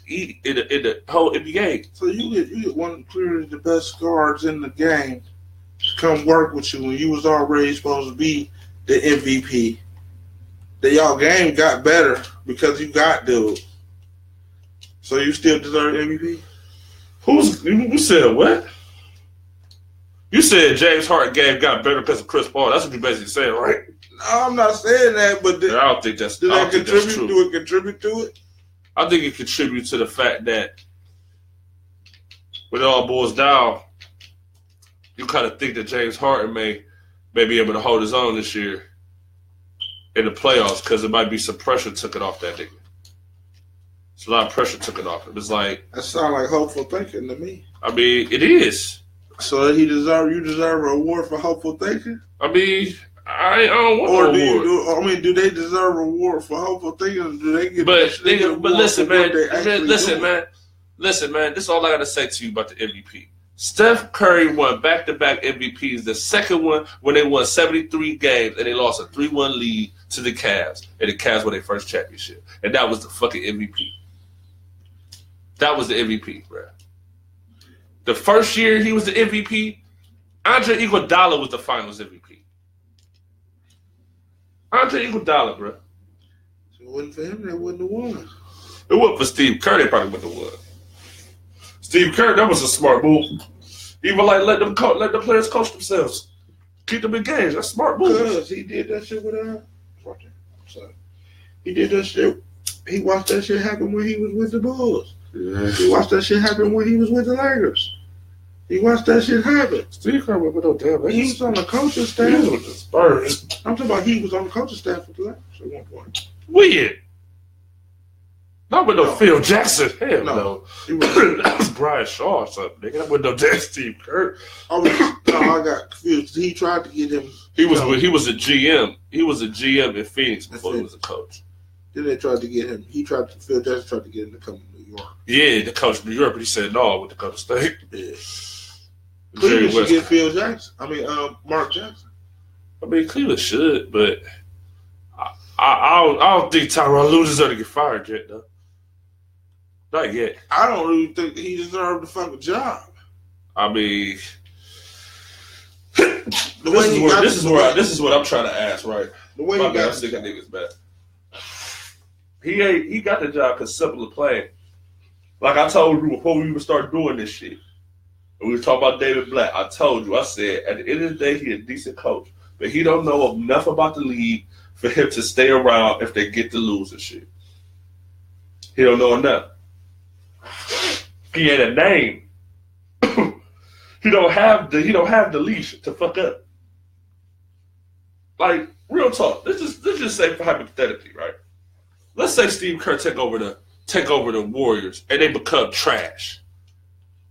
whole NBA. So you get one clearly the best guards in the game to come work with you when you was already supposed to be the MVP. That y'all game got better because you got dude. So you still deserve MVP? Who said what? You said James Harden game got better because of Chris Paul. That's what you basically saying, right? No, I'm not saying that, but I don't think that's true. Do it contribute to it? I think it contributes to the fact that when it all boils down, you kind of think that James Harden may be able to hold his own this year in the playoffs because it might be some pressure took it off that nigga. It's a lot of pressure took it off him. It's like that sounds like hopeful thinking to me. I mean, it is. So you deserve an award for hopeful thinking? I mean, I don't want an award. Do they deserve an award for hopeful thinking? Do they get? But listen, man. Listen, man. This is all I gotta say to you about the MVP. Steph Curry won back-to-back MVPs. The second one when they won 73 games and they lost a 3-1 lead to the Cavs, and the Cavs won their first championship, and that was the fucking MVP. That was the MVP, bro. The first year he was the MVP, Andre Iguodala was the Finals MVP. Andre Iguodala, bro. If it wasn't for him, they wouldn't have won. It wasn't for Steve Kerr, they probably wouldn't have won. Steve Kerr, that was a smart move. Even like let the players coach themselves. Keep them engaged. That's a smart move. Because he did that shit with so he did that shit. He watched that shit happen when he was with the Bulls. Yeah. He watched that shit happen when he was with the Lakers. He watched that shit happen. Steve Kerr went with no damn Lakers. He was on the coaching staff. He was with the Spurs. I'm talking about he was on the coaching staff with the Lakers at one point. Weird. Not with no Phil Jackson. Hell no. That was Brian Shaw or something, nigga. That wasn't no damn Steve Kerr. I got confused. He tried to get him. He was a GM. He was a GM in Phoenix before he was a coach. Then they tried to get him. Phil Jackson tried to get him to come to New York. Yeah, the coach of New York, but he said no with the coach of state. Yeah. Cleveland should get Phil Jackson. Mark Jackson. I mean, Cleveland should, but I don't think Tyronn Lue deserves to get fired yet, though. Not yet. I don't really think he deserved the fucking job. I mean, this is what I'm trying to ask, right? The way you got sick of niggas back. He got the job because simple to play. Like I told you before we even start doing this shit. And we were talking about David Blatt. I told you, I said at the end of the day, he a decent coach, but he don't know enough about the league for him to stay around if they get to lose and shit. He don't know enough. He ain't a name. He don't have the leash to fuck up. Like, real talk. Let's just say hypothetically, right? Let's say Steve Kerr take over the Warriors and they become trash.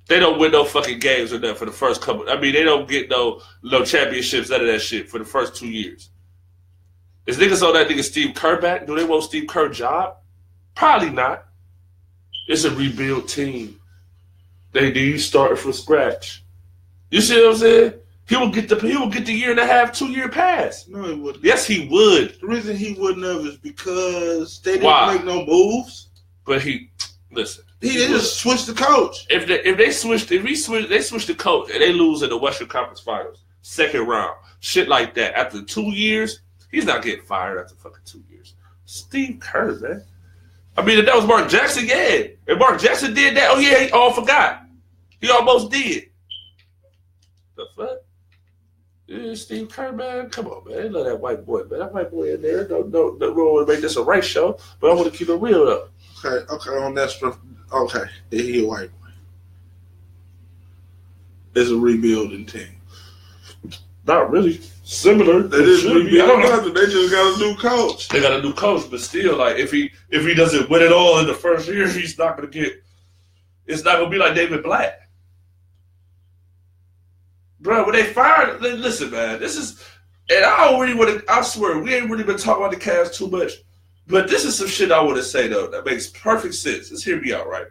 They don't win no fucking games or nothing for the first couple. I mean, they don't get no championships, none of that shit for the first 2 years. Is niggas on that nigga Steve Kerr back? Do they want Steve Kerr job? Probably not. It's a rebuild team. They do start from scratch. You see what I'm saying? He will get the year and a half, 2 year pass. No, he wouldn't. Yes, he would. The reason he wouldn't have is because they didn't make no moves. But listen. They just switched the coach. They switch the coach and they lose in the Western Conference Finals, second round, shit like that. After 2 years, he's not getting fired after fucking 2 years. Steve Kerr, man. I mean, if that was Mark Jackson, yeah. If Mark Jackson did that, oh yeah, he all forgot. He almost did. The fuck? Yeah, Steve Kerr, man. Come on, man. They love that white boy, man. That white boy in there. Don't want to make this a race show, but I want to keep it real though. Okay, on that stuff. Okay, he a white boy. It's a rebuilding team. Not really. Similar. They just rebuilding. They just got a new coach. They got a new coach, but still, like if he doesn't win it all in the first year, he's not gonna get. It's not gonna be like David Blatt. Bro, when they fired, listen, man, this is, and I swear, we ain't really been talking about the Cavs too much, but this is some shit I want to say, though, that makes perfect sense. Let's hear me out, right?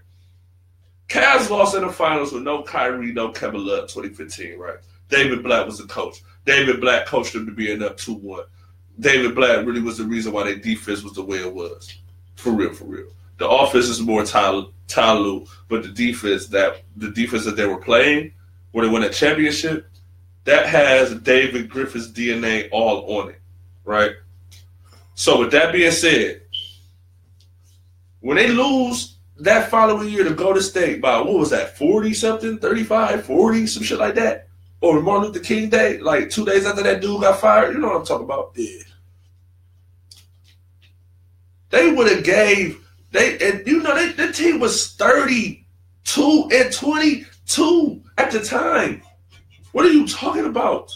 Cavs lost in the finals with no Kyrie, no Kevin Love, 2015, right? David Blatt was the coach. David Blatt coached them to being up 2-1. David Blatt really was the reason why their defense was the way it was. For real, for real. The offense is more Ty Lue, but the defense that they were playing, where they won a championship, that has David Griffin's DNA all on it, right? So with that being said, when they lose that following year to Golden State by, what was that, 40-something, 35, 40, some shit like that, or Martin Luther King Day, like 2 days after that dude got fired, you know what I'm talking about? Yeah. They would have gave, the team was 32-22 at the time. What are you talking about?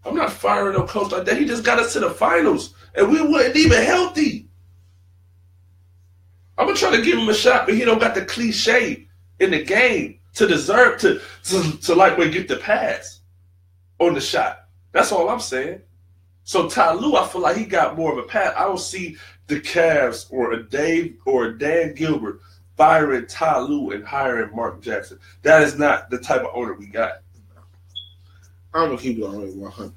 I'm not firing no coach like that. He just got us to the finals, and we weren't even healthy. I'm gonna try to give him a shot, but he don't got the cliche in the game to deserve to like get the pass on the shot. That's all I'm saying. So Ty Lue, I feel like he got more of a pass. I don't see the Cavs or a Dave or a Dan Gilbert firing Ty Lue and hiring Mark Jackson. That is not the type of owner we got. I'm gonna keep it on 100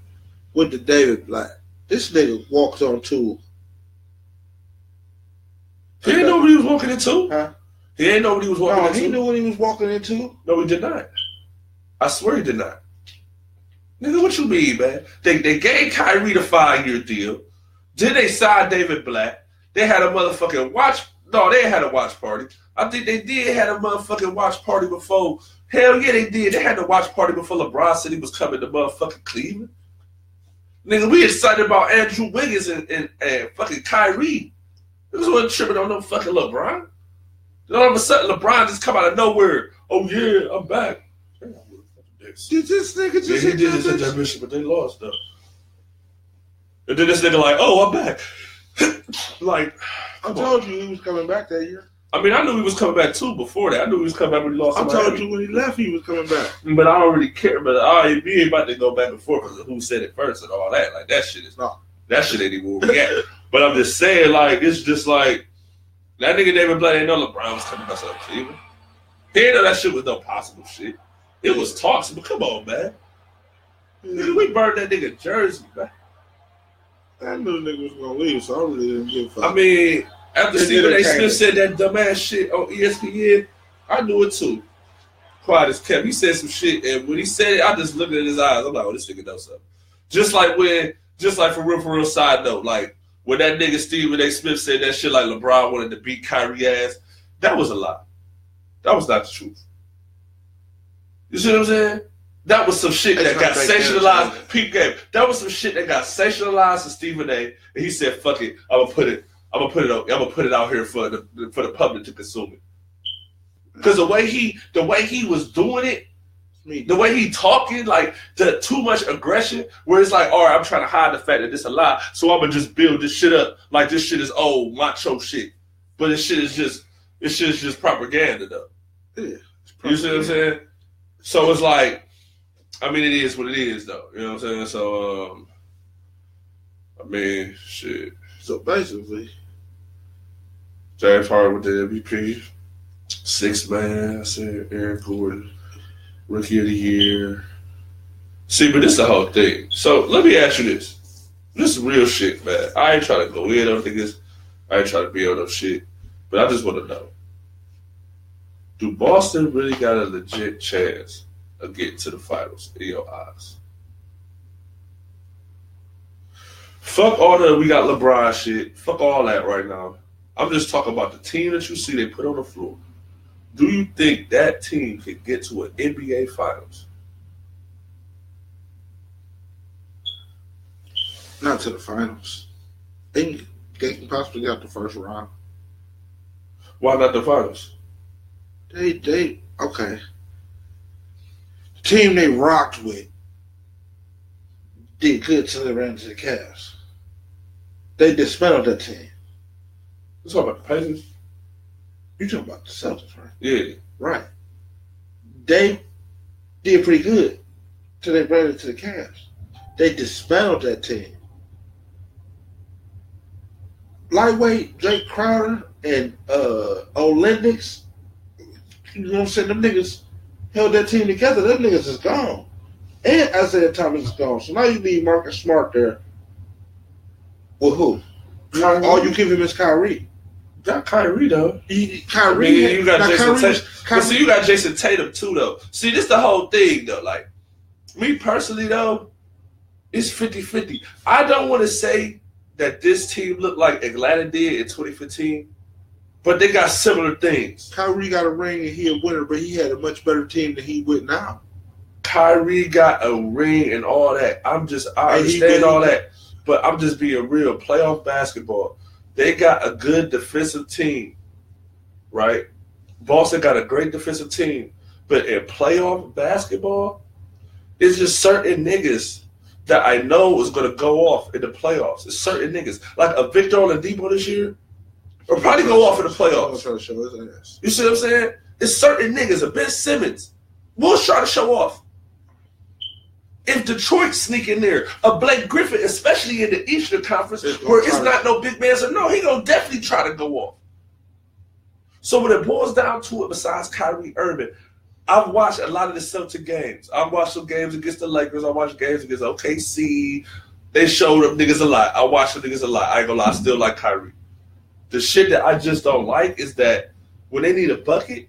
with the David Blatt. This nigga walked on tour. He didn't know what he was walking into. Huh? He didn't know what he was walking into. He knew what he was walking into. No, he did not. I swear he did not. Nigga, what you mean, man? They gave Kyrie the 5-year deal. Then they signed David Blatt. They had a motherfucking watch. No, they had a watch party. I think they did had a motherfucking watch party before. Hell yeah, they did. They had the watch party before LeBron said he was coming to motherfucking Cleveland. Nigga, we excited about Andrew Wiggins and fucking Kyrie. Niggas wasn't tripping on no fucking LeBron. Then all of a sudden, LeBron just come out of nowhere. Oh yeah, I'm back. Did this nigga just he did just hit that bitch, but they lost though. And then this nigga like, oh, I'm back. Like, I told you he was coming back that year. I mean, I knew he was coming back too before that. I knew he was coming back when he lost. I told you when he left, he was coming back. But I don't really care. But he ain't about to go back and forth because of who said it first and all that. Like that shit is that shit ain't even where we at. But I'm just saying, like, it's just like that nigga David Blatt ain't know LeBron was coming back up Cleveland. He ain't know that shit was no possible shit. It was talks, but come on, man. Nigga, we burned that nigga jersey, man. I knew the nigga was gonna leave, so I really didn't give a fuck. I mean, after Stephen A. Smith said that dumbass shit on ESPN, I knew it too. Quiet as kept. He said some shit, and when he said it, I just looked at his eyes. I'm like, oh, this nigga knows something. Just like for real side note, like when that nigga Stephen A. Smith said that shit like LeBron wanted to beat Kyrie ass, that was a lie. That was not the truth. You see what I'm saying? That was some shit that got sensationalized. Peep game. That was some shit that got sensationalized to Stephen A. And he said, "Fuck it, I'm gonna put it out here for the public to consume it." Because the way he was doing it, the way he talking, like too much aggression, where it's like, all right, I'm trying to hide the fact that this a lie, so I'm gonna just build this shit up like this shit is old macho shit, but this shit is just propaganda though. Yeah, you see what I'm saying? So it's like, I mean, it is what it is, though. You know what I'm saying? So, I mean, shit. So basically, James Harden with the MVP, sixth man. I said Aaron Gordon, Rookie of the Year. See, but this is the whole thing. So let me ask you this. This is real shit, man. I ain't trying to go in on niggas. I ain't trying to be on no shit. But I just want to know. Do Boston really got a legit chance of getting to the finals in your eyes? Fuck all the we got LeBron shit. Fuck all that right now. I'm just talking about the team that you see they put on the floor. Do you think that team can get to an NBA finals? Not to the finals. They can possibly get out the first round. Why not the finals? They okay. The team they rocked with did good till they ran into the Cavs. They dismantled that team. You talking about the Pacers? You talking about the Celtics, right? Yeah. Right. They did pretty good till they ran into the Cavs. They dismantled that team. Lightweight, Jake Crowder and Olympics, you know what I'm saying? Them niggas held that team together. Them niggas is gone. And Isaiah Thomas is gone. So now you need Marcus Smart there. With who? Kyrie. All you give him is Kyrie. Got Kyrie though. Kyrie. I mean, you got Jason Tatum. Kyrie. See, you got Jason Tatum too though. See, this the whole thing though. Like, me personally though, it's 50-50. I don't want to say that this team looked like Atlanta did in 2015. But they got similar things. Kyrie got a ring and he a winner, but he had a much better team than he would now. Kyrie got a ring and all that. I understand all that, but I'm just being real. Playoff basketball, they got a good defensive team, right? Boston got a great defensive team, but in playoff basketball, it's just certain niggas that I know is going to go off in the playoffs. It's certain niggas. Like a Victor Oladipo this year, or probably go off in the playoffs. Trying to show his ass. You see what I'm saying? It's certain niggas. A Ben Simmons will try to show off. If Detroit sneak in there, a Blake Griffin, especially in the Eastern Conference, where it's not no big man, so no, he gonna definitely try to go off. So when it boils down to it, besides Kyrie Irving, I've watched a lot of the Celtic games. I've watched some games against the Lakers. I watched games against OKC. They showed them niggas a lot. I watched them niggas a lot. I ain't gonna lie, I still like Kyrie. The shit that I just don't like is that when they need a bucket,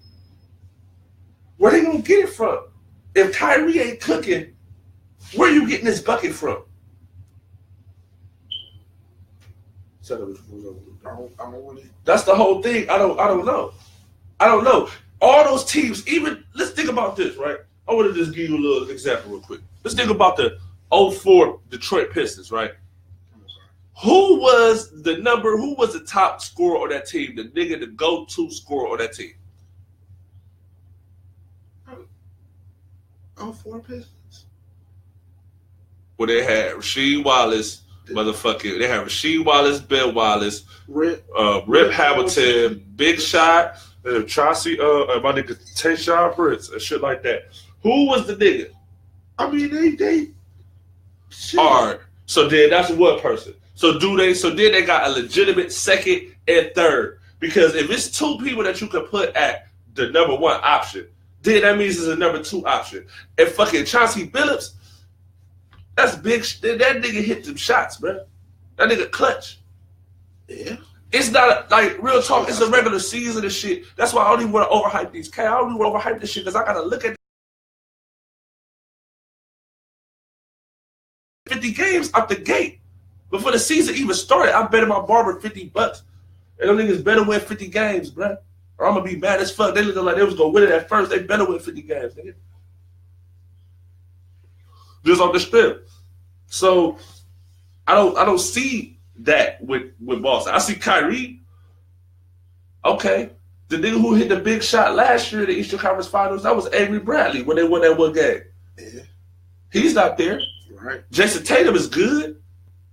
where they gonna get it from? If Kyrie ain't cooking, where you getting this bucket from? I don't really. That's the whole thing. I don't know. I don't know. All those teams, even let's think about this, right? I want to just give you a little example real quick. Let's think about the 04 Detroit Pistons, right? Who was the top scorer on that team? The go-to scorer on that team? 04 Pistons. Well, they had Rasheed Wallace, they had Rasheed Wallace, Ben Wallace, Rip Hamilton, Big Shot, Chauncey, my nigga Tayshaun Prince, and shit like that. Who was the nigga? I mean, they. All right. So then that's one person. So then they got a legitimate second and third. Because if it's two people that you can put at the number one option, then that means it's a number two option. And fucking Chauncey Billups, that's big. That nigga hit them shots, bro. That nigga clutch. Yeah. It's not like real talk. It's a regular season and shit. That's why I don't even want to overhype these. I don't even want to overhype this shit because I gotta look at 50 games out the gate. Before the season even started, I bet my barber $50. And them niggas better win 50 games, bro. Or I'm gonna be mad as fuck. They looking like they was gonna win it at first. They better win 50 games, nigga. Just on the strip. So I don't see that with Boston. I see Kyrie. Okay. The nigga who hit the big shot last year in the Eastern Conference Finals, that was Avery Bradley when they won that one game. Yeah. He's not there. Right. Jason Tatum is good.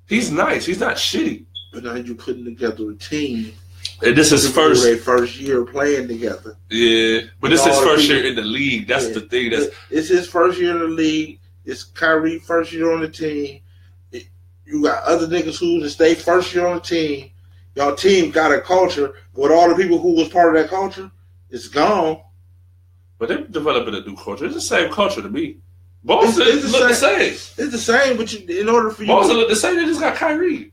He's nice. He's not shitty. But now you're putting together a team. And this is their first year playing together. Yeah. But this is his first year in the league. That's the thing. It's his first year in the league. It's Kyrie first year on the team. You got other niggas who just stay first year on the team. Y'all team got a culture. But all the people who was part of that culture, it's gone. But they're developing a new culture. It's the same culture to me. Boston look the same. It's the same, but in order for you, Boston look the same. They just got Kyrie.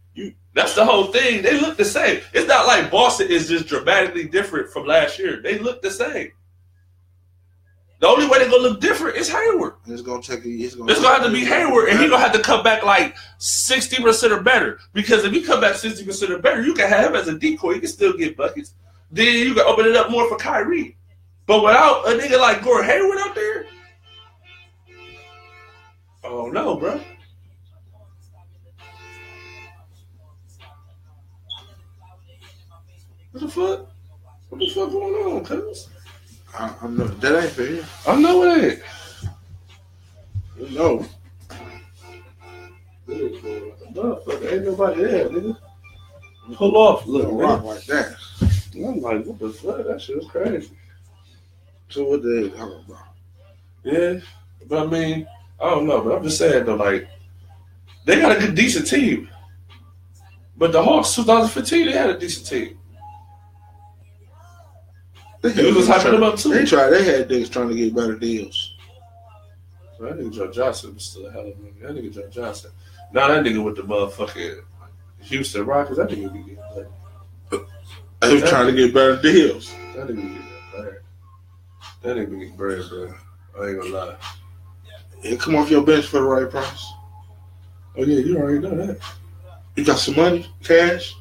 That's the whole thing. They look the same. It's not like Boston is just dramatically different from last year. They look the same. The only way they're gonna look different is Hayward. It's gonna have to be Hayward, and he's gonna have to come back like 60% or better. Because if he come back 60% or better, you can have him as a decoy. You can still get buckets. Then you can open it up more for Kyrie. But without a nigga like Gordon Hayward out there, oh no, bro. What the fuck? What the fuck going on, cuz? I'm not. That ain't fair. I know it ain't. No. Motherfucker, ain't nobody there, nigga. Pull off, look, rock like that. I'm like, what the fuck? That shit was crazy. So what they talking about? Yeah, but I mean, I don't know, but I'm just saying though, like, they got a good, decent team. But the Hawks 2015, they had a decent team. They was hyping them up too. They had niggas trying to get better deals. So that nigga Joe Johnson was still a hell of a nigga. That nigga Joe Johnson. Now that nigga with the motherfucking Houston Rockets, that nigga be getting played. They was trying to get better deals. That nigga be getting played. That nigga be getting bread, bro. I ain't gonna lie. Yeah, come off your bench for the right price. Oh yeah, you already know that. You got some money, cash?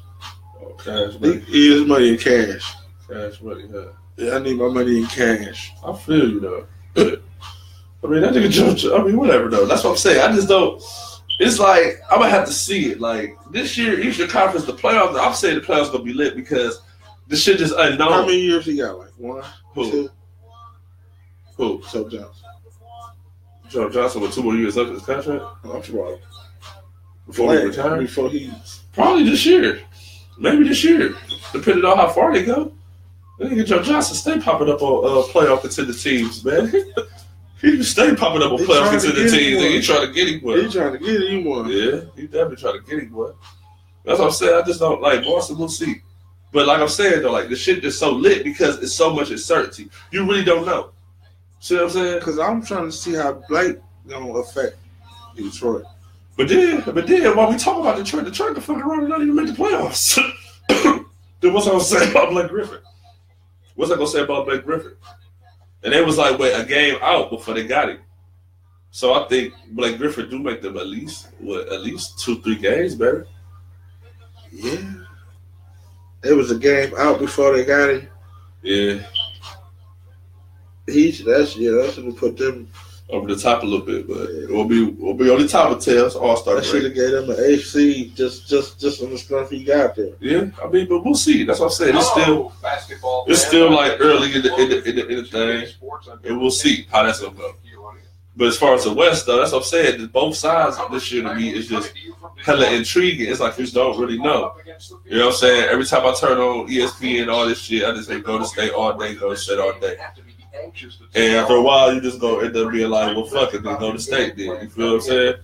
Oh, cash money. He is money in cash. Cash money, huh? Yeah, I need my money in cash. I feel you though. I mean, that nigga Joe. I mean, whatever though. That's what I'm saying. I just don't. It's like I'm gonna have to see it. Like this year, Eastern Conference, the playoffs. I'm saying the playoffs gonna be lit because this shit just unknown. How many years he got? Like one, two. Who? Joe Johnson. Joe Johnson with 2 more years left in his contract. I'm sure. Before he retires. Before he probably this year. Maybe this year, depending on how far they go. That nigga Joe Johnson stay popping up on playoff contender teams, man. He stay popping up on playoff contender teams, and he trying to get him one. He trying to get him one. Yeah, he definitely trying to get him one. That's what I'm saying. I just don't like Boston. We'll see. But like I'm saying though, like the shit is so lit because it's so much uncertainty. You really don't know. See what I'm saying? Because I'm trying to see how Blake gonna affect Detroit. But then while we talk about Detroit can fuck around and not even make the playoffs. Then what's I gonna say about Blake Griffin? What's I gonna say about Blake Griffin? And they was like, wait, a game out before they got him. So I think Blake Griffin do make them at least 2-3 games better. Yeah. It was a game out before they got him. Yeah. That's gonna put them over the top a little bit, but we'll be on the top of tails All-Star break. I should have gave them an AC just on the stuff he got there. Yeah, I mean, but we'll see. That's what I'm saying. It's still like early in the thing, and we'll see how that's gonna go. But as far as the West, though, that's what I'm saying. Both sides of this year to me is just hella intriguing. It's like you just don't really know. You know what I'm saying? Every time I turn on ESPN and all this shit, I just say go to state all day, go to state all day. And after a while, you just go end up being like, well, fuck it, then go to state then. You feel what I'm saying?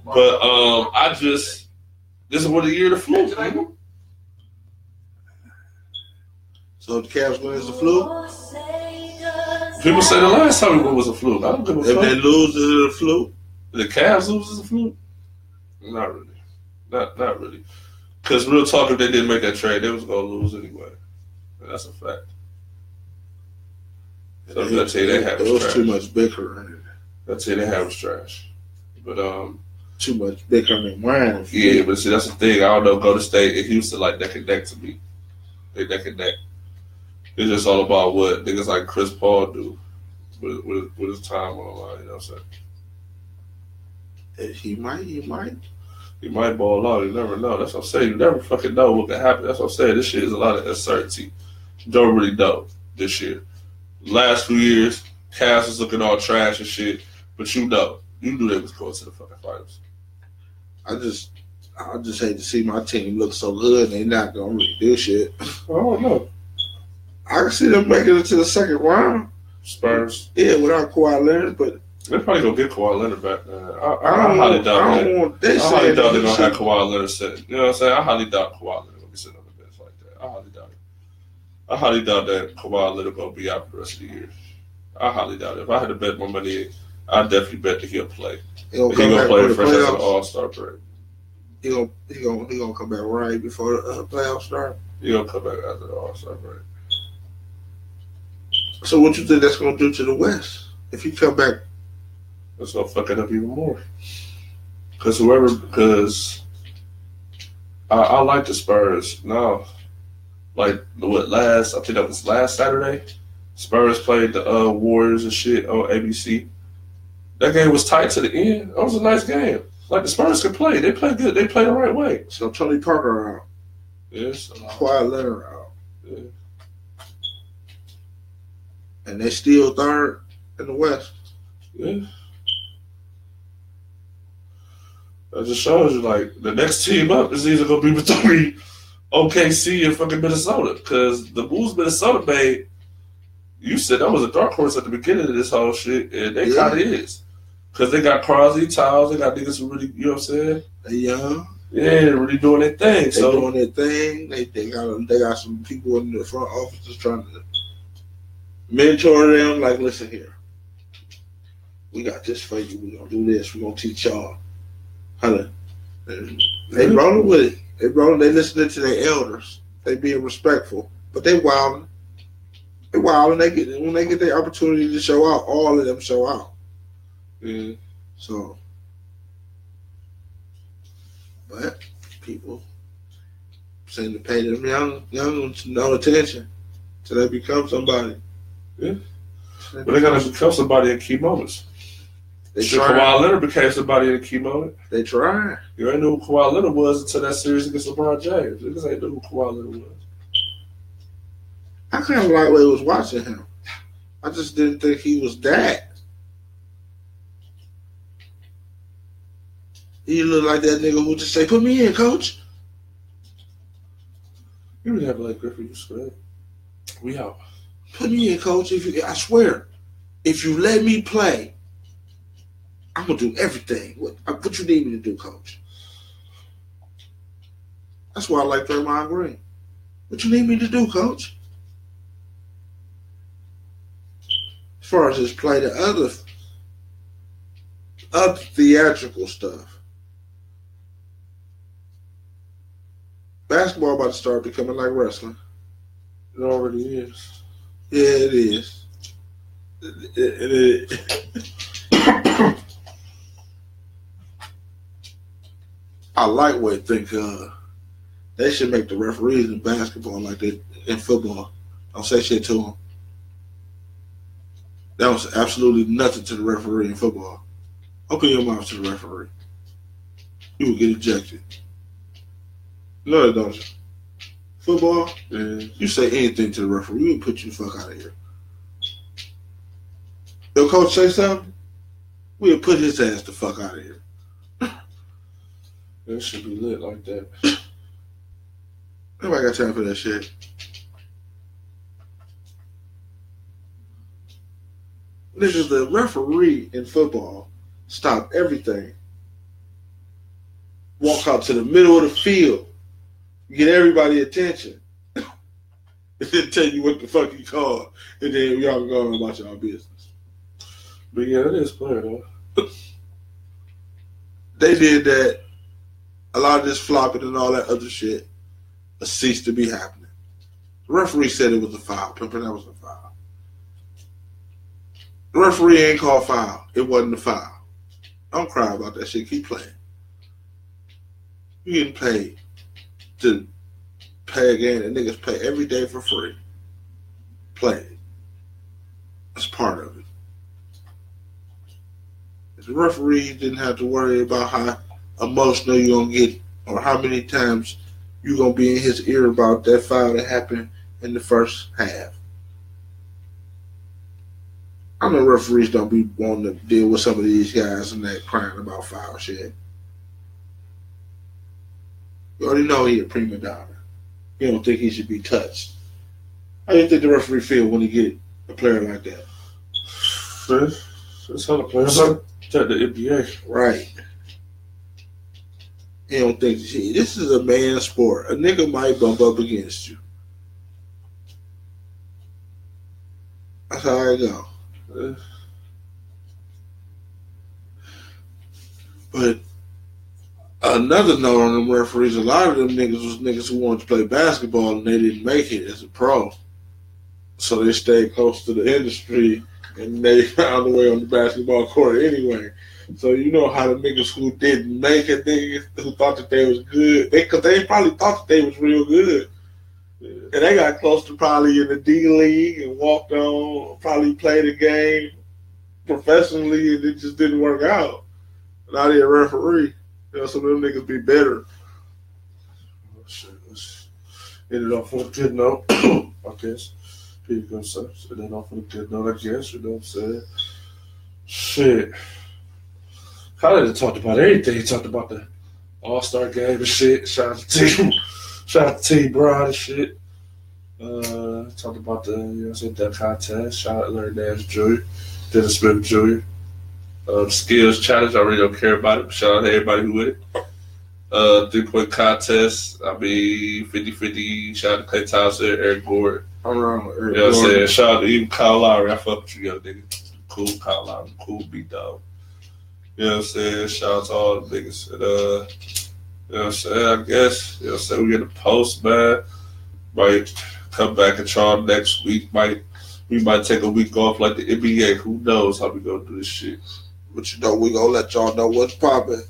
But this is what the year to fluke, man. So the Cavs win is the fluke? People say the last time we won was a fluke. I don't give a fuck. If they lose, is it a fluke? The Cavs lose is a fluke? Not really. Not really. Because real talk, if they didn't make that trade, they was going to lose anyway. And that's a fact. So I'll tell you they have was trash. Too much bickering. I'll tell you they have trash. But, too much bickering and whining. Yeah, but see, that's the thing. I don't know, go to state in Houston like neck and neck to me. They neck and neck. It's just all about what niggas like Chris Paul do with his time on the line, you know what I'm saying? He might. He might ball out. You never know. That's what I'm saying. You never fucking know what can happen. That's what I'm saying. This shit is a lot of uncertainty. You don't really know this year. Last few years, Cavs was looking all trash and shit, but you knew they was going to the fucking finals. I just hate to see my team look so good and they not gonna really do shit. I don't know. I can see them making it to the second round. Spurs. Yeah, without Kawhi Leonard, but they're probably gonna get Kawhi Leonard back. I highly doubt that. I highly doubt they're gonna have Kawhi Leonard sitting. You know what I'm saying? I highly doubt Kawhi Leonard gonna be sitting on the bench like that. I highly doubt it. I highly doubt that Kawhi Leonard gonna be out for the rest of the year. I highly doubt it. If I had to bet my money, I'd definitely bet that he'll play. He'll play the first as an All-Star break. He gonna come back right before the playoffs start. He gonna come back after the All-Star break. So what you think that's gonna do to the West if he come back? That's gonna fuck it up even more. Because I like the Spurs now. Like I think that was last Saturday. Spurs played the Warriors and shit on ABC. That game was tight to the end. That was a nice game. Like the Spurs could play. They play good. They play the right way. So Tony Parker out. Yes. Kawhi Leonard out. Yeah. And they still third in the West. Yeah. That just shows you, like, the next team up is either going to be between OKC and fucking Minnesota. Because the moves Minnesota made, you said that was a dark horse at the beginning of this whole shit, and they kind of is. Because they got Crosby, Tiles, they got niggas who really, you know what I'm saying? They young. Yeah, they're really doing their thing. They doing their thing. They got some people in the front office just trying to mentor them. Like, listen here, we got this for you. We're gonna do this. We're gonna teach y'all how to. They rolling with it. They rolling. They listening to their elders. They being respectful, but they wilding. They wilding. When they get their opportunity to show out, all of them show out. Yeah. So, but people seem to pay them young no attention till they become somebody. Yeah. But they gotta become somebody in key moments. Kawhi Leonard became somebody in a key moment. They tried. You ain't know who Kawhi Leonard was until that series against LeBron James. Niggas ain't know who Kawhi Leonard was. I kind of like what I was watching him. I just didn't think he was that. He looked like that nigga who just say, "Put me in, coach." You really have like Griffin, you swear. We out. Put me in, coach. I swear, if you let me play, I'm gonna do everything. What you need me to do, coach? That's why I like Draymond Green. What you need me to do, coach? As far as his play, the other theatrical stuff. Basketball about to start becoming like wrestling. It already is. Yeah, it is. It I like what I think They should make the referees in basketball like they in football. Don't say shit to them. That was absolutely nothing to the referee in football. Open your mouth to the referee. You will get ejected. No, don't you? Football, you say anything to the referee, we'll put you the fuck out of here. Your coach say something, we'll put his ass the fuck out of here. It should be lit like that. Nobody got time for that shit. Nigga, the referee in football stop everything. Walk out to the middle of the field. Get everybody attention. And then tell you what the fuck he called. And then y'all go on about y'all business. But yeah, it is clear though. They did that. A lot of this flopping and all that other shit ceased to be happening. The referee said it was a foul. Pimpin', that was a foul. The referee ain't called foul. It wasn't a foul. Don't cry about that shit. Keep playing. You getting paid to play a game that niggas play every day for free. Play it. That's part of it. If the referee didn't have to worry about how emotional you're going to get or how many times you're going to be in his ear about that foul that happened in the first half. I know referees don't be wanting to deal with some of these guys and that crying about foul shit. You already know he a prima donna. You don't think he should be touched. How do you think the referee feel when he get a player like that? That's how the players are at the NBA. Right. He don't think, gee, this is a man's sport. A nigga might bump up against you. That's how I go. But another note on them referees, a lot of them niggas was niggas who wanted to play basketball and they didn't make it as a pro. So they stayed close to the industry and they found a way on the basketball court anyway. So you know how the niggas who didn't make it, niggas who thought that they was good, because they probably thought that they was real good. And they got close to probably in the D League and walked on, probably played a game professionally and it just didn't work out. Now they're a referee. You know, some of them niggas be better. Oh, shit. Let's end it off on a good note, I guess. People gonna say, end it off on a good note, I guess. You know what I'm saying? Shit. Khaled talked about everything. He talked about the All-Star game and shit. Shout out to T. Broad and shit. Talked about the dunk contest. Shout out to Larry Nance Jr., Dennis Smith Jr. The skills challenge, I really don't care about it. But shout out to everybody who with it. 3-point contest, 50-50. Shout out to Clay Thompson, Eric Gordon. I'm wrong with Eric You know what I'm Gordon. saying? Shout out to even Kyle Lowry. I fuck with you, young nigga. Cool Kyle Lowry. Cool B-Dog. You know what I'm saying? Shout out to all the niggas. And, you know what I'm saying? I guess, you know what I'm saying? We get a post, man. Might come back and try next week. We might take a week off like the NBA. Who knows how we gonna do this shit? But you know, we gonna let y'all know what's popping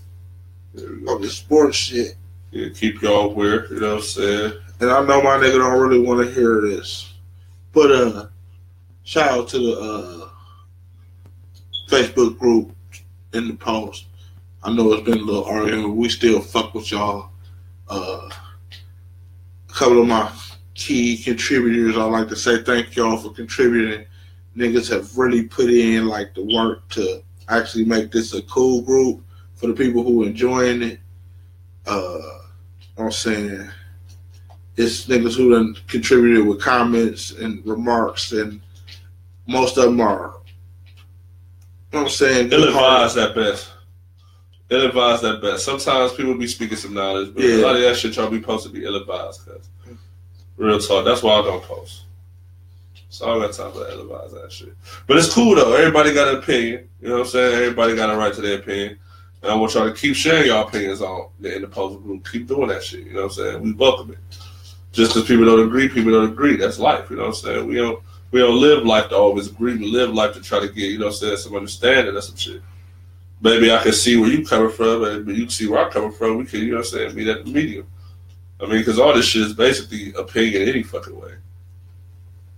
on this sports shit. Yeah, keep y'all aware, you know what I'm saying? And I know my nigga don't really want to hear this. But shout out to the Facebook group in the post. I know it's been a little argument. We still fuck with y'all. A couple of my key contributors, I'd like to say thank y'all for contributing. Niggas have really put in like the work to actually make this a cool group for the people who enjoying it. I'm saying it's niggas who done contributed with comments and remarks, and most of them are, you know what I'm saying, Ill-advised at best. Ill-advised at best. Sometimes people be speaking some knowledge, but a lot of that shit y'all be supposed to be ill-advised. Cause real talk, that's why I don't post. So I don't got time for that ill-advised that shit. But it's cool though. Everybody got an opinion. You know what I'm saying? Everybody got a right to their opinion. And I want y'all to keep sharing your opinions in the post group. Keep doing that shit. You know what I'm saying? We welcome it. Just because people don't agree. That's life. You know what I'm saying? We don't live life to always agree. We live life to try to get, you know what I'm saying, some understanding of some shit. Maybe I can see where you coming from, and you can see where I'm coming from. We can, you know what I'm saying, meet at the medium. I mean, because all this shit is basically opinion any fucking way.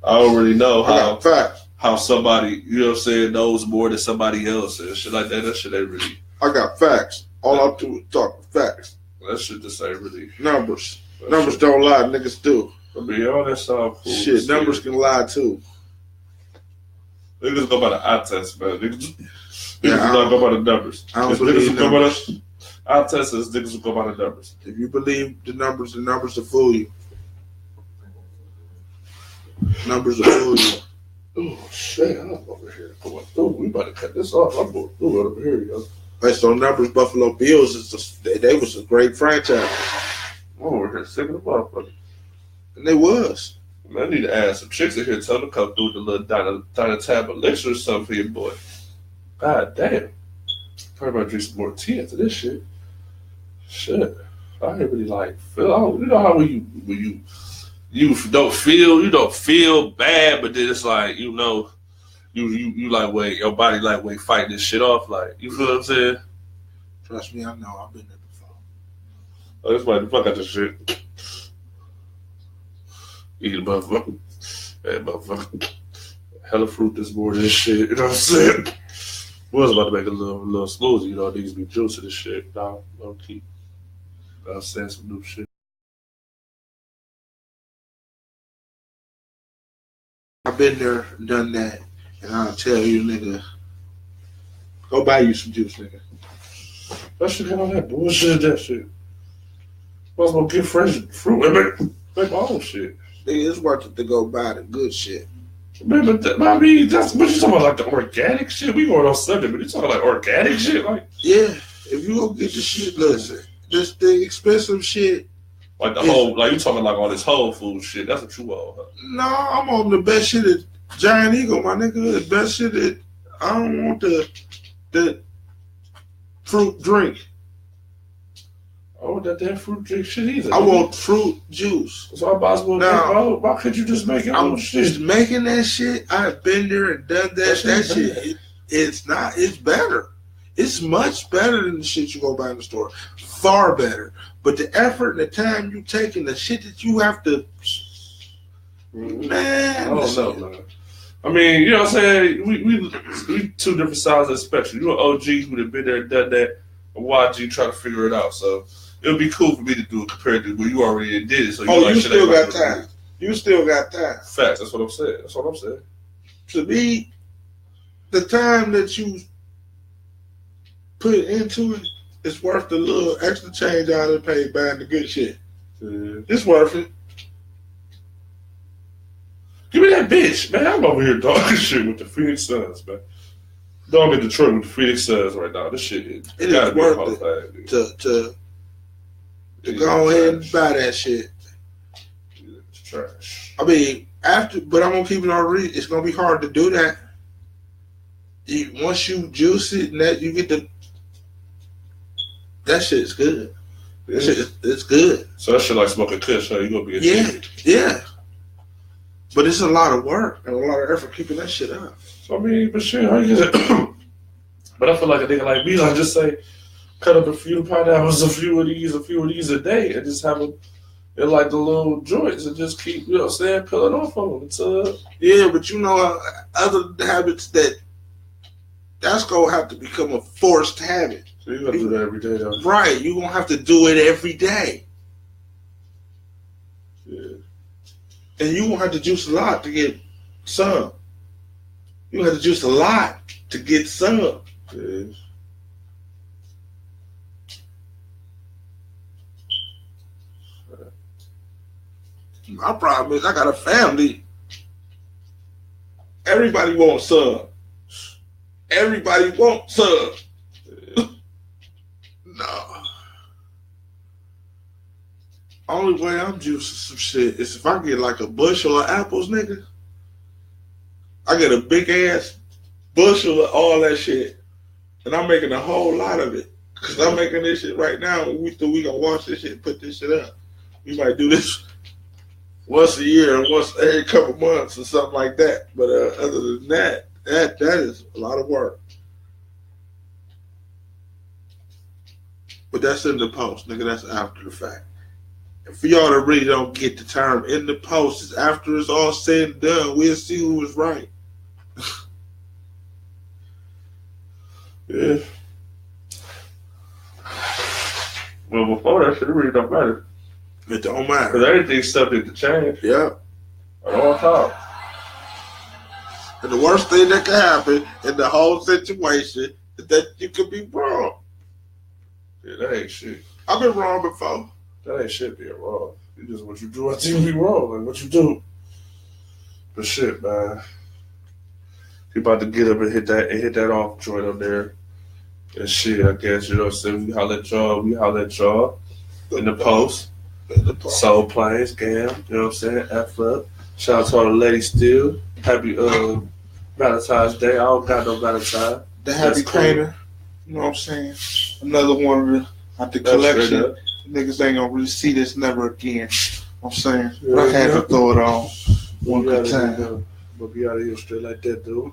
I don't really know how somebody, you know what I'm saying, knows more than somebody else and shit like that. That shit ain't really. I got facts. All I do is talk facts. That shit just ain't really. Numbers. Numbers don't lie, niggas do. I mean, all that sound cool. Shit, numbers can lie too. Niggas go by the eye test, man. Niggas do not go by the numbers. I don't believe niggas go by the eye test is niggas will go by the numbers. If you believe the numbers will fool you. Numbers will fool you. Oh shit, I'm over here. We about to cut this off. I'm going over here, yo. Based on numbers, Buffalo Bills they was a great franchise. I'm over here sick of the motherfucker. And they was. Man, I need to add some chicks in here. Tell them to come through with the little Dinah Tab elixir or something for your boy. God damn. Probably about to drink some more tea after this shit. Shit. I ain't really like feel. You know how when you don't feel bad, but then it's like, you know, you like wait, your body like wait fighting this shit off. Like, you feel what I'm saying? Trust me, I know. I've been there before. Oh, this might the fuck out this shit. Eating motherfucker. Hey, motherfucker. Hella fruit this morning and shit. You know what I'm saying? Was about to make a little smoothie, you know, niggas be juicing this shit. No, low key. I was saying some new shit. I've been there, done that, and I'll tell you, nigga, go buy you some juice, nigga. That shit got all that bullshit, that shit. Might as well get fresh fruit and make my own shit. Nigga, it's worth it to go buy the good shit. Man, but I mean, that's what you talking about, like the organic shit. We going on Sunday, but you talking like organic shit, like yeah. If you go get the shit, listen, just the expensive shit. Like the whole, like you talking like all this whole food shit. That's what you want. Huh? No, I'm on the best shit at Giant Eagle, my nigga. The best shit at. I don't want the fruit drink. I want that damn fruit drink shit either. I want fruit juice. So I might as well. Now, why could you just make it? I'm just making that shit. I've been there and done that. That shit. It's not. It's better. It's much better than the shit you go buy in the store. Far better. But the effort and the time you take and the shit that you have to, man. I don't know, man. I mean, you know what I'm saying? We two different sides of the spectrum. You're an OG who have been there and done that, and YG trying to figure it out. So it would be cool for me to do it compared to when you already did it. So you still got time. You still got time. Facts. That's what I'm saying. That's what I'm saying. To me, the time that you put into it, it's worth the little extra change I done paid buying the good shit. Yeah. It's worth it. Give me that bitch, man. I'm over here talking shit with the Phoenix Suns, man. Dog in Detroit with the Phoenix Suns right now. This shit it is worth it to go ahead and buy that shit. It's trash. I mean, but I'm gonna keep it on read. It's gonna be hard to do that. Once you juice it and that you get that shit is good. That shit it's good. So that shit like smoking kush, huh? You gonna be yeah. But it's a lot of work and a lot of effort keeping that shit up. So I mean, but shit, how you get it? But I feel like a nigga like me, like just say, cut up a few pineapples, a few of these a day, and just have them in like the little joints and just keep, you know what I'm saying, peeling off of them. Yeah, but you know, other habits that's gonna have to become a forced habit. So you gotta do that every day, though. Right, you gonna have to do it every day. Yeah. And you gonna have to juice a lot to get some. You gonna have to juice a lot to get some. Yeah. My problem is I got a family. Everybody wants some. Everybody wants some. No. Only way I'm juicing some shit is if I get like a bushel of apples, nigga. I get a big ass bushel of all that shit. And I'm making a whole lot of it. Because I'm making this shit right now. We gonna wash this shit and put this shit up. We might do this once a year or once every couple months or something like that. But other than that is a lot of work. But that's in the post, nigga. That's after the fact. For y'all that really don't get the term in the post, is after it's all said and done, we'll see who was right. Yeah. Well, before that shit, it really don't matter. It don't matter. Because everything's subject to change. Yeah. At all times. And the worst thing that can happen in the whole situation is that you could be wrong. Yeah, that ain't shit. I've been wrong before. That ain't shit being wrong. You just what you do, I think you be wrong. Like what you do. But shit, man. He about to get up and hit that off joint up there. And shit, I guess, you know what I'm saying? We holler at y'all in the post. Soul Planes, Gam, you know what I'm saying? F up. Shout out to all the ladies still. Happy Valentine's Day. I don't got no Valentine. The Happy Crater. You know what I'm saying? Another one of the collection. Niggas ain't gonna really see this never again. You know what I'm saying? Yeah, but I had to throw it on one good time. But be out of here straight like that, dude.